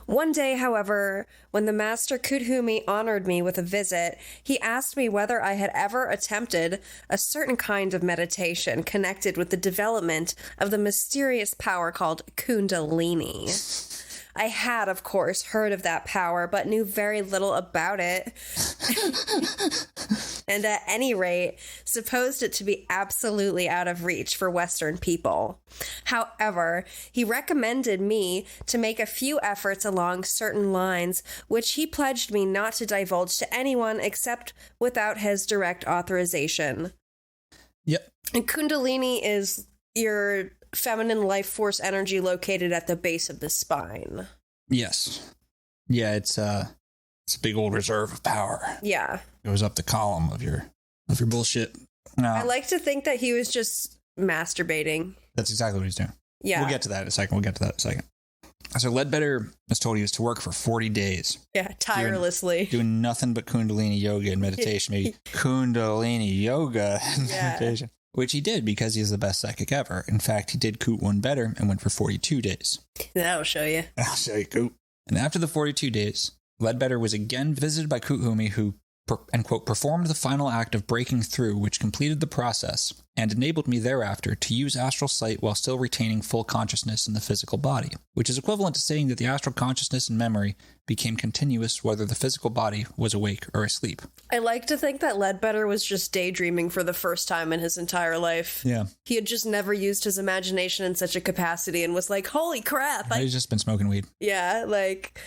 One day, however, when the Master Kudhumi honored me with a visit, he asked me whether I had ever attempted a certain kind of meditation connected with the development of the mysterious power called Kundalini. I had, of course, heard of that power, but knew very little about it. And at any rate, supposed it to be absolutely out of reach for Western people. However, he recommended me to make a few efforts along certain lines, which he pledged me not to divulge to anyone except without his direct authorization. Yep. And Kundalini is your feminine life force energy located at the base of the spine. Yes. Yeah, it's a big old reserve of power. Yeah. Goes up the column of your bullshit. No, I like to think that he was just masturbating. that's exactly what he's doing. Yeah. We'll get to that in a second. So Leadbeater was told he was to work for 40 days. Yeah, tirelessly. Doing nothing but Kundalini yoga and meditation. Maybe Kundalini yoga and meditation. Which he did because he's the best psychic ever. In fact, he did Coot one better and went for 42 days. That'll show you. I'll show you, Coot. And after the 42 days, Leadbeater was again visited by Kudhumi, who, end quote, performed the final act of breaking through, which completed the process and enabled me thereafter to use astral sight while still retaining full consciousness in the physical body, which is equivalent to saying that the astral consciousness and memory became continuous whether the physical body was awake or asleep. I like to think that Leadbeater was just daydreaming for the first time in his entire life. Yeah. He had just never used his imagination in such a capacity and was like, holy crap. He's just been smoking weed. Yeah, like,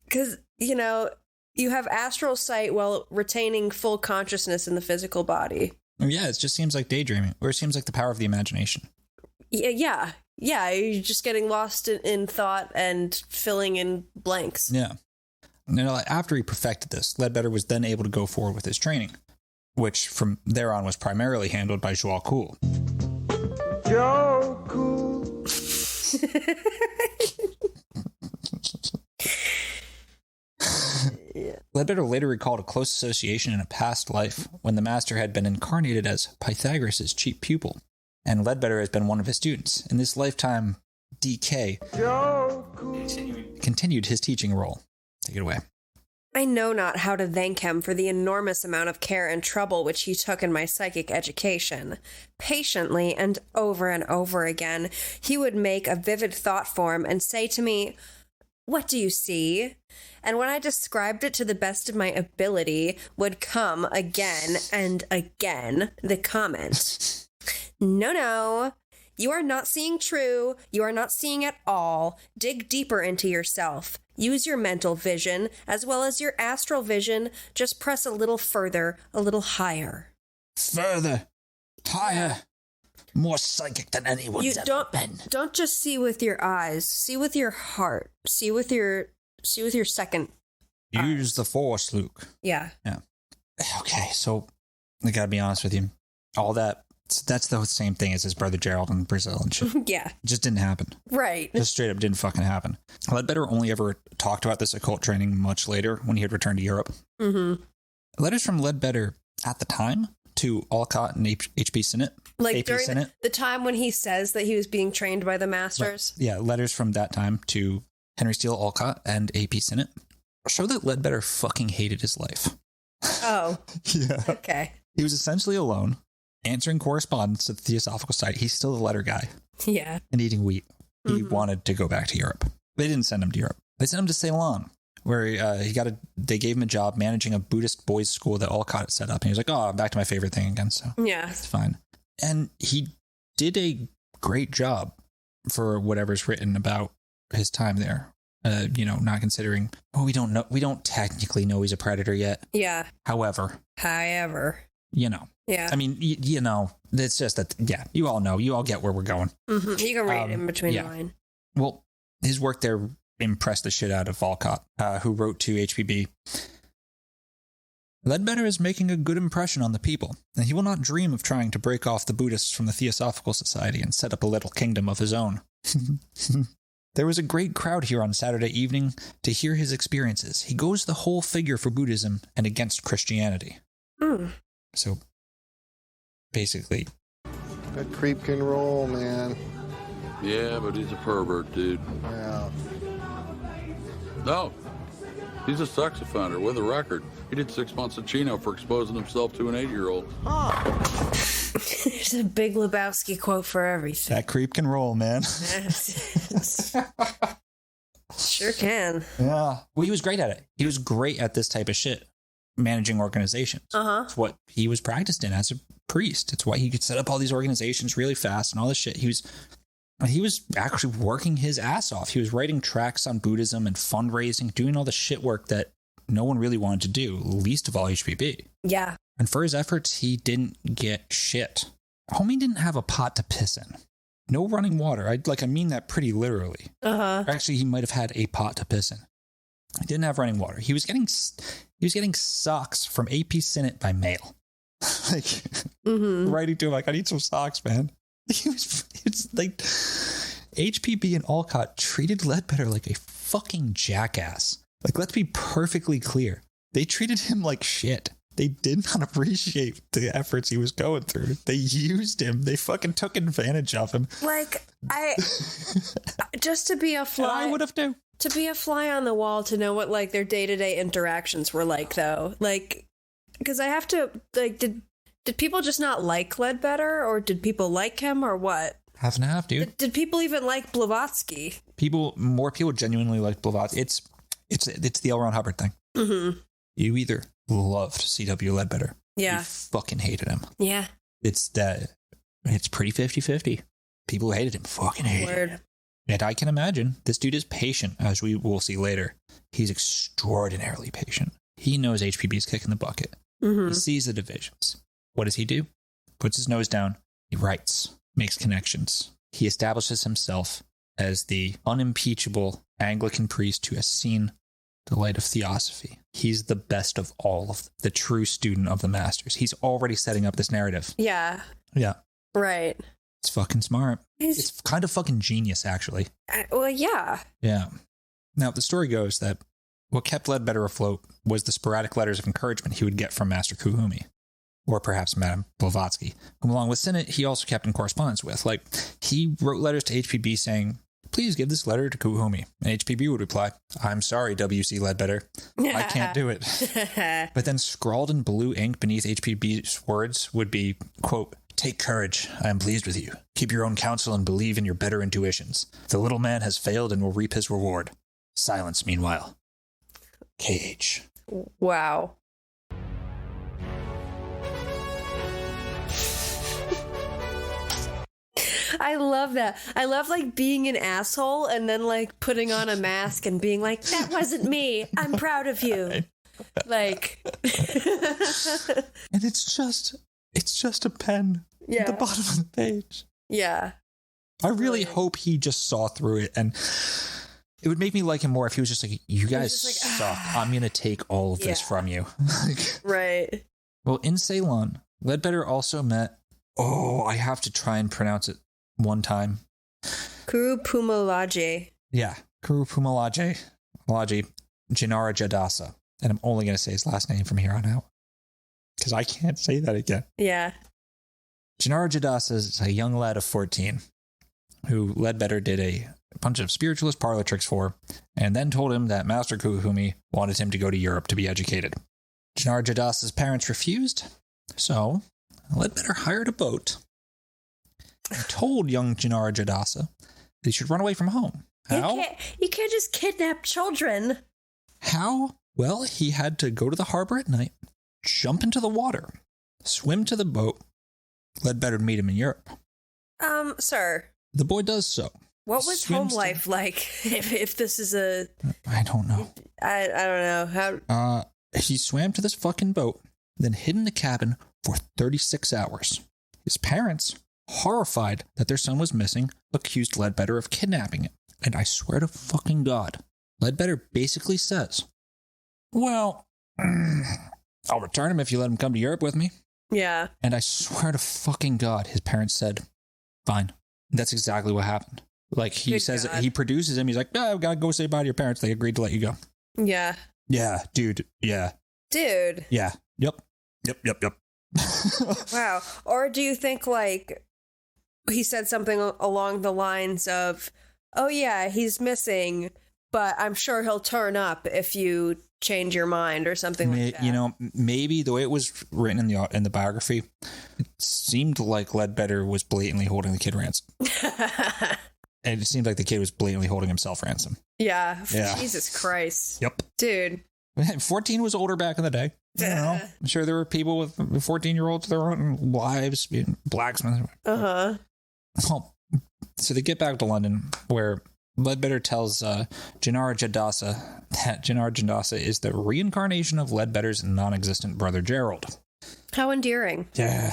because, you know, you have astral sight while retaining full consciousness in the physical body. Yeah, it just seems like daydreaming, or it seems like the power of the imagination. Yeah, you're just getting lost in thought and filling in blanks. Yeah. And after he perfected this, Leadbeater was then able to go forward with his training, which from there on was primarily handled by Joao Cool. Joe Cool. Leadbeater later recalled a close association in a past life when the master had been incarnated as Pythagoras' chief pupil, and Leadbeater has been one of his students. In this lifetime, DK continued his teaching role. Take it away. I know not how to thank him for the enormous amount of care and trouble which he took in my psychic education. Patiently and over again, he would make a vivid thought form and say to me, "What do you see?" And when I described it to the best of my ability, would come again and again the comment, No, you are not seeing true. You are not seeing at all. Dig deeper into yourself. Use your mental vision as well as your astral vision. Just press a little further, a little higher. Further, higher, more psychic than anyone's ever been. Don't just see with your eyes. See with your heart. See with your second. Use the force, Luke. Yeah. Okay, so I gotta be honest with you. All that's the same thing as his brother Gerald in Brazil and shit. Yeah. It just didn't happen. Right. Just straight up didn't fucking happen. Leadbeater only ever talked about this occult training much later when he had returned to Europe. Mm-hmm. Letters from Leadbeater at the time to Olcott and H.P. Sinnott. Like AP during Sinnott. the time when he says that he was being trained by the masters. Right. Yeah, letters from that time to Henry Steele Olcott and A.P. Sinnott show that Leadbeater fucking hated his life. Oh. Yeah. Okay. He was essentially alone, answering correspondence to the Theosophical Society. He's still the letter guy. Yeah. And eating wheat. He wanted to go back to Europe. They didn't send him to Europe. They sent him to Ceylon, where they gave him a job managing a Buddhist boys' school that Olcott had set up. And he was like, oh, I'm back to my favorite thing again. So yeah, it's fine. And he did a great job for whatever's written about his time there. Not considering, we don't technically know he's a predator yet. Yeah. However. Yeah. I mean, it's just that, yeah, you all know. You all get where we're going. Mm-hmm. You can read in between the line. Well, his work there impressed the shit out of Olcott, who wrote to HPB, Leadbeater is making a good impression on the people, and he will not dream of trying to break off the Buddhists from the Theosophical Society and set up a little kingdom of his own. There was a great crowd here on Saturday evening to hear his experiences. He goes the whole figure for Buddhism and against Christianity. So, basically. That creep can roll, man. Yeah, but he's a pervert, dude. Yeah. No. He's a sex offender with a record. He did 6 months of Chino for exposing himself to an 8-year-old. There's a Big Lebowski quote for everything. That creep can roll, man. Sure can. Yeah. Well, he was great at it. He was great at this type of shit. Managing organizations. It's what he was practiced in as a priest. It's why he could set up all these organizations really fast and all this shit. He was actually working his ass off. He was writing tracts on Buddhism and fundraising, doing all the shit work that no one really wanted to do, least of all HPB. Yeah. And for his efforts, he didn't get shit. Homie didn't have a pot to piss in. No running water. I mean that pretty literally. Actually, he might have had a pot to piss in. He didn't have running water. He was getting socks from AP Senate by mail. Writing to him like, I need some socks, man. It's like HPB and Alcott treated Leadbeater like a fucking jackass. Like, let's be perfectly clear. They treated him like shit. They did not appreciate the efforts he was going through. They used him. They fucking took advantage of him. Like, just to be a fly. And I would have too. To be a fly on the wall, to know what, like, their day-to-day interactions were like, though. Like, because I have to, like, did people just not like Leadbeater, or did people like him, or what? Half and half, dude. Did people even like Blavatsky? More people genuinely like Blavatsky. It's the L. Ron Hubbard thing. You either loved C.W. Leadbeater. Yeah. You fucking hated him. Yeah. It's pretty 50-50. People who hated him fucking hated him. And I can imagine this dude is patient, as we will see later. He's extraordinarily patient. He knows HPB's kicking the bucket. He sees the divisions. What does he do? Puts his nose down. He writes, makes connections. He establishes himself as the unimpeachable Anglican priest who has seen the light of theosophy. He's the best of all of the true student of the masters. He's already setting up this narrative. Yeah. Yeah. Right. It's fucking smart. It's kind of fucking genius, actually. Well, yeah. Yeah. Now, the story goes that what kept Leadbeater afloat was the sporadic letters of encouragement he would get from Master Kuhumi, or perhaps Madame Blavatsky, whom along with Sinnott, he also kept in correspondence with. Like, he wrote letters to HPB saying, please give this letter to Kuhumi. And HPB would reply, I'm sorry, W.C. Leadbeater. I can't do it. But then scrawled in blue ink beneath HPB's words would be, quote, take courage. I am pleased with you. Keep your own counsel and believe in your better intuitions. The little man has failed and will reap his reward. Silence, meanwhile. KH. Wow. I love that. I love, like, being an asshole and then, like, putting on a mask and being like, that wasn't me. I'm proud of you. Like. And it's just a pen at the bottom of the page. Yeah. I really hope he just saw through it, and it would make me like him more if he was just like, you guys suck. I'm going to take all of this from you. Right. Well, in Ceylon, Leadbeater also met, I have to try and pronounce it one time. Kurupumalaje. Yeah. Kurupumalaje. Jinara Jadasa. And I'm only going to say his last name from here on out, because I can't say that again. Yeah. Jinara Jadasa is a young lad of 14 who Leadbeater did a bunch of spiritualist parlor tricks for, and then told him that Master Kuhumi wanted him to go to Europe to be educated. Jinara Jadasa's parents refused, so Leadbeater hired a boat and told young Jinara Jadasa that he should run away from home. How? You can't just kidnap children. How? Well, he had to go to the harbor at night, jump into the water, swim to the boat. Leadbeater would meet him in Europe. Sir. The boy does so. What was home life like? If this is a... I don't know. I don't know. How... He swam to this fucking boat, then hid in the cabin for 36 hours. His parents, horrified that their son was missing, accused Leadbeater of kidnapping him. And I swear to fucking God, Leadbeater basically says, well, I'll return him if you let him come to Europe with me. Yeah. And I swear to fucking God, his parents said, fine. That's exactly what happened. Like, he says, he produces him. He's like, no, I've got to go say bye to your parents. They agreed to let you go. Yeah. Yeah, dude. Yeah. Dude. Yeah. Yep. Wow. Or do you think, like, he said something along the lines of, oh, yeah, he's missing, but I'm sure he'll turn up if you change your mind or something like that. You know, maybe the way it was written in the biography, it seemed like Leadbetter was blatantly holding the kid ransom. And it seemed like the kid was blatantly holding himself ransom. Yeah. Yeah. Jesus Christ. Yep. Dude. 14 was older back in the day. You know, I'm sure there were people with 14-year-olds with their own wives, being blacksmiths. Uh-huh. Well, so they get back to London, where Leadbetter tells Janara Jadasa that Janara Jadasa is the reincarnation of Leadbetter's non-existent brother Gerald. How endearing. Yeah.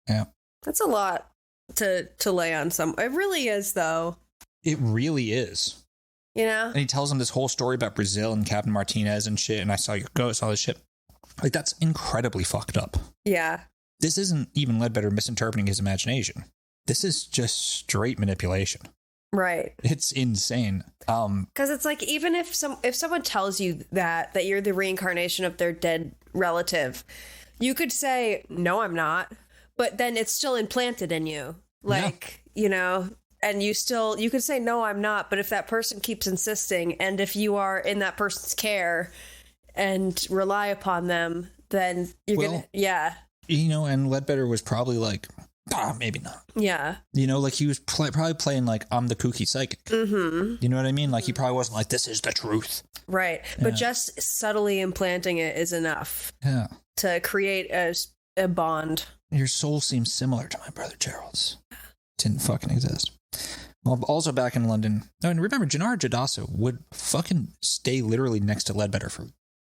Yeah. That's a lot to lay on some. It really is, though. It really is. You know? And he tells him this whole story about Brazil and Captain Martinez and shit, and I saw your ghost, all this shit. Like, that's incredibly fucked up. Yeah. This isn't even Leadbetter misinterpreting his imagination. This is just straight manipulation. Right. It's insane. Because it's like, even if someone tells you that you're the reincarnation of their dead relative, you could say, no, I'm not. But then it's still implanted in you. Like, you know, and you could say, no, I'm not. But if that person keeps insisting, and if you are in that person's care and rely upon them, then you're going to, yeah. You know, and Leadbetter was probably like, maybe not. Yeah. You know, like he was probably playing like, I'm the kooky psychic. Mm-hmm. You know what I mean? Like he probably wasn't like, this is the truth. Right. But just subtly implanting it is enough. Yeah. To create a bond. Your soul seems similar to my brother Gerald's. Didn't fucking exist. Well, also back in London. Oh, and remember, Janara Jadasa would fucking stay literally next to Leadbetter for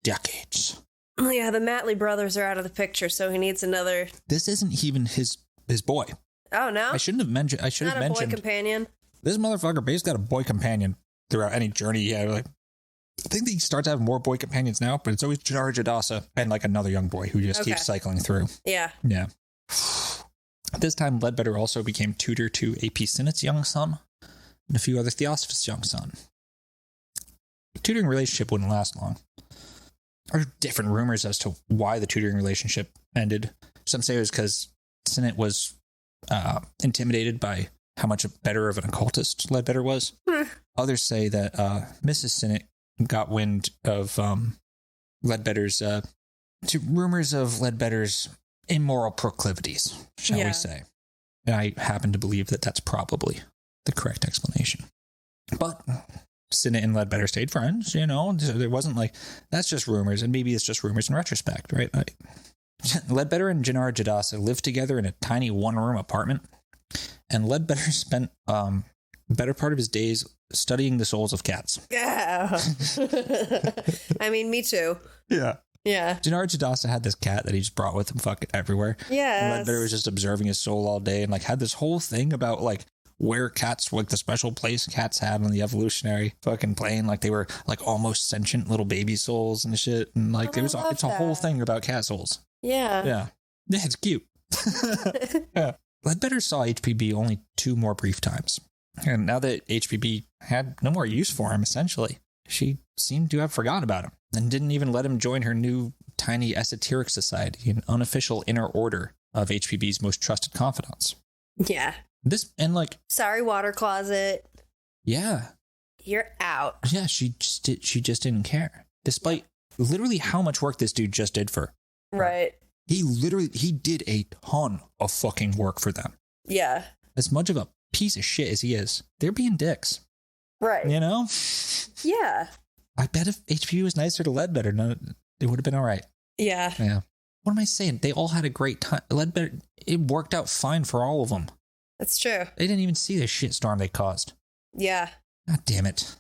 decades. Yeah, the Matley brothers are out of the picture, so he needs another. This isn't even his boy. Oh, no? I should have mentioned. Not a boy companion? This motherfucker basically got a boy companion throughout any journey he had. Like, I think that he starts having more boy companions now, but it's always Janara Jadasa and like another young boy who just keeps cycling through. Yeah. Yeah. At this time, Leadbetter also became tutor to A.P. Sinnott's young son and a few other theosophists' young son. The tutoring relationship wouldn't last long. There are different rumors as to why the tutoring relationship ended. Some say it was because Sinnott was intimidated by how much better of an occultist Leadbetter was. Others say that Mrs. Sinnott got wind of Leadbetter's rumors of Leadbetter's immoral proclivities, shall we say. And I happen to believe that that's probably the correct explanation. But Sinnott and Leadbetter stayed friends, you know. There wasn't like, that's just rumors, and maybe it's just rumors in retrospect, right? Leadbetter and Janara Jadasa lived together in a tiny one-room apartment, and Leadbetter spent better part of his days studying the souls of cats. Yeah. I mean, me too. Yeah. Yeah. Janara Jadasa had this cat that he just brought with him fucking everywhere. Yeah. Leadbetter was just observing his soul all day and like had this whole thing about like where cats, like the special place cats had on the evolutionary fucking plane. Like they were like almost sentient little baby souls and shit. And like it's a whole thing about cat souls. Yeah. Yeah. Yeah, it's cute. Yeah. Leadbetter saw HPB only 2 more brief times. And now that HPB had no more use for him, essentially, she seemed to have forgotten about him and didn't even let him join her new tiny esoteric society, an unofficial inner order of HPB's most trusted confidants. Yeah. This, and like... Sorry, water closet. Yeah. You're out. Yeah, she just didn't care. Despite literally how much work this dude just did for her. Right. He did a ton of fucking work for them. Yeah. As much of a piece of shit as he is, they're being dicks. Right. You know? Yeah. I bet if HP was nicer to Leadbetter, it would have been all right. Yeah. Yeah. What am I saying? They all had a great time. Leadbetter, it worked out fine for all of them. That's true. They didn't even see the shitstorm they caused. Yeah. God damn it.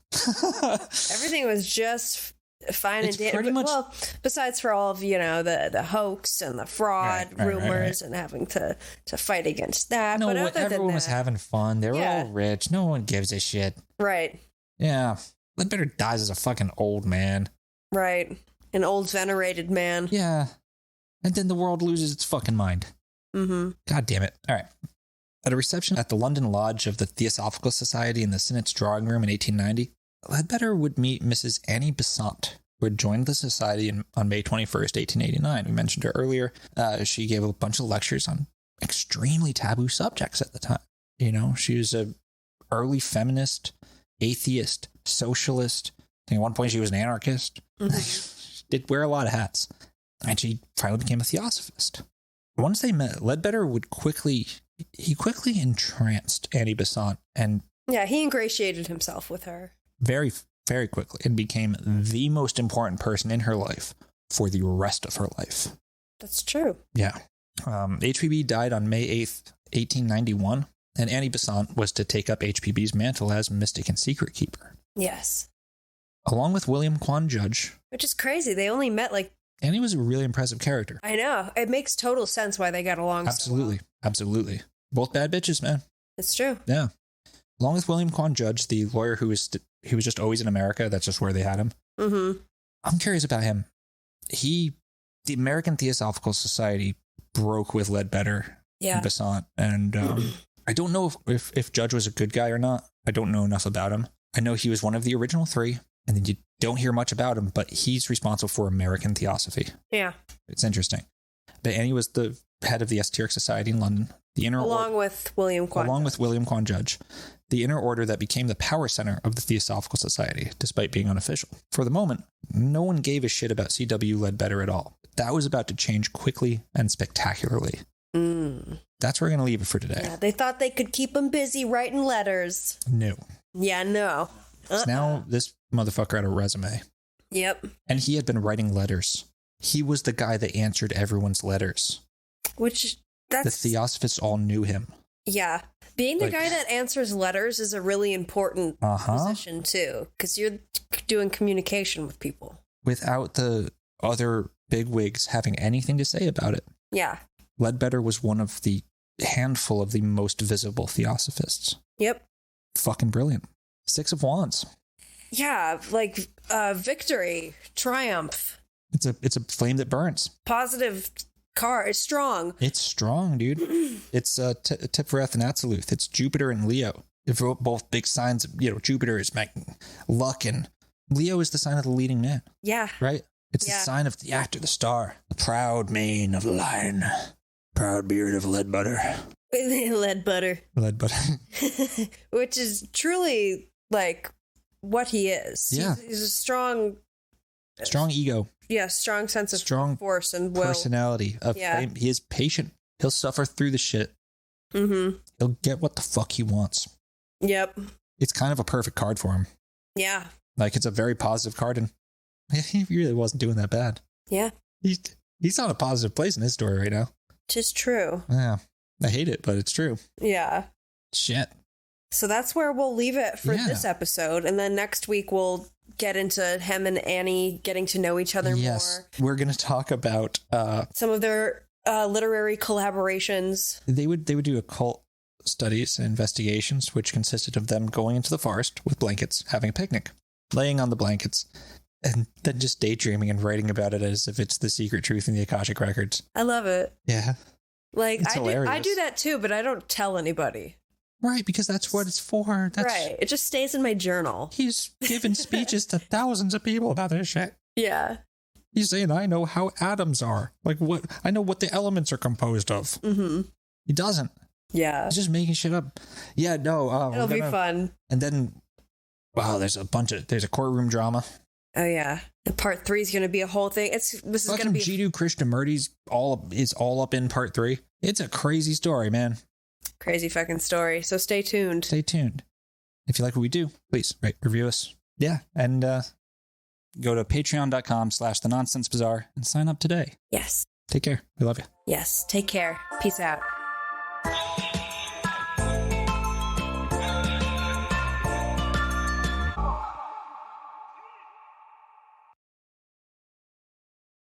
Everything was just fine It's and pretty much... Well, besides for all of, you know, the hoax and the fraud rumors and having to fight against that. No, but other than everyone was having fun. They were all rich. No one gives a shit. Right. Yeah. Leadbetter dies as a fucking old man. Right. An old venerated man. Yeah. And then the world loses its fucking mind. Mm-hmm. God damn it. All right. At a reception at the London Lodge of the Theosophical Society in the Sinnott's drawing room in 1890, Leadbetter would meet Mrs. Annie Besant, who had joined the society on May 21st, 1889. We mentioned her earlier. She gave a bunch of lectures on extremely taboo subjects at the time. You know, she was a early feminist, atheist, socialist, At one point, she was an anarchist. She did wear a lot of hats. And she finally became a theosophist. Once they met, Leadbeater quickly entranced Annie Besant, and yeah, he ingratiated himself with her very, very quickly, and became the most important person in her life for the rest of her life. That's true. Yeah. HPB died on May 8th, 1891, and Annie Besant was to take up HPB's mantle as mystic and secret keeper. Yes. Along with William Quan Judge. Which is crazy. They only met like... Annie was a really impressive character. I know. It makes total sense why they got along Absolutely. so well. Absolutely. Both bad bitches, man. It's true. Yeah. Along with William Quan Judge, the lawyer who was just always in America. That's just where they had him. Mm-hmm. I'm curious about him. The American Theosophical Society broke with Leadbeater and Besant. And I don't know if Judge was a good guy or not. I don't know enough about him. I know he was one of the original three, and then you don't hear much about him, but he's responsible for American Theosophy. Yeah. It's interesting. But Annie was the head of the Esoteric Society in London. Along with William Quan Judge, the inner order that became the power center of the Theosophical Society, despite being unofficial. For the moment, no one gave a shit about C.W. Leadbeater at all. That was about to change quickly and spectacularly. That's where we're going to leave it for today. Yeah, they thought they could keep him busy writing letters. No. Yeah, no. So now this motherfucker had a resume. Yep. And he had been writing letters. He was the guy that answered everyone's letters. The Theosophists all knew him. Yeah. Being the guy that answers letters is a really important position, too, because you're doing communication with people. Without the other bigwigs having anything to say about it. Yeah. Leadbeater was one of the handful of the most visible Theosophists. Yep. Fucking brilliant. 6 of Wands. Yeah, like victory, triumph. It's a flame that burns. Positive card. It's strong. It's strong, dude. It's a Tiphareth and Atziluth. It's Jupiter and Leo. They're both big signs. Jupiter is luck, and Leo is the sign of the leading man. Yeah. Right? It's the sign of the actor, the star. The proud mane of the lion. Proud beard of Leadbeater. Leadbeater. Which is truly like what he is. Yeah. He's a strong ego. Yeah, strong sense of strong force and will. Personality. He is patient. He'll suffer through the shit. Mm-hmm. He'll get what the fuck he wants. Yep. It's kind of a perfect card for him. Yeah. Like, it's a very positive card, and he really wasn't doing that bad. Yeah. He's on a positive place in his story right now. Just true. Yeah. I hate it, but it's true. Yeah. Shit. So that's where we'll leave it for this episode. And then next week we'll get into him and Annie getting to know each other more. We're going to talk about some of their literary collaborations. They would do occult studies and investigations, which consisted of them going into the forest with blankets, having a picnic, laying on the blankets, and then just daydreaming and writing about it as if it's the secret truth in the Akashic Records. I love it. Yeah. Like, I do that too, but I don't tell anybody. Right, because that's what it's for. Right. It just stays in my journal. He's given speeches to thousands of people about this shit. Yeah. He's saying, I know how atoms are. Like, I know what the elements are composed of. Mm-hmm. He doesn't. Yeah. He's just making shit up. Yeah, no. It'll be fun. And then, there's a courtroom drama. Oh, yeah. And part 3 is going to be a whole thing. This is going to be... Jiddu Krishnamurti's all up in part 3. It's a crazy story, man. Crazy fucking story. So stay tuned. Stay tuned. If you like what we do, please rate, review us. Yeah. And go to patreon.com/thenonsensebazaar and sign up today. Yes. Take care. We love you. Yes. Take care. Peace out.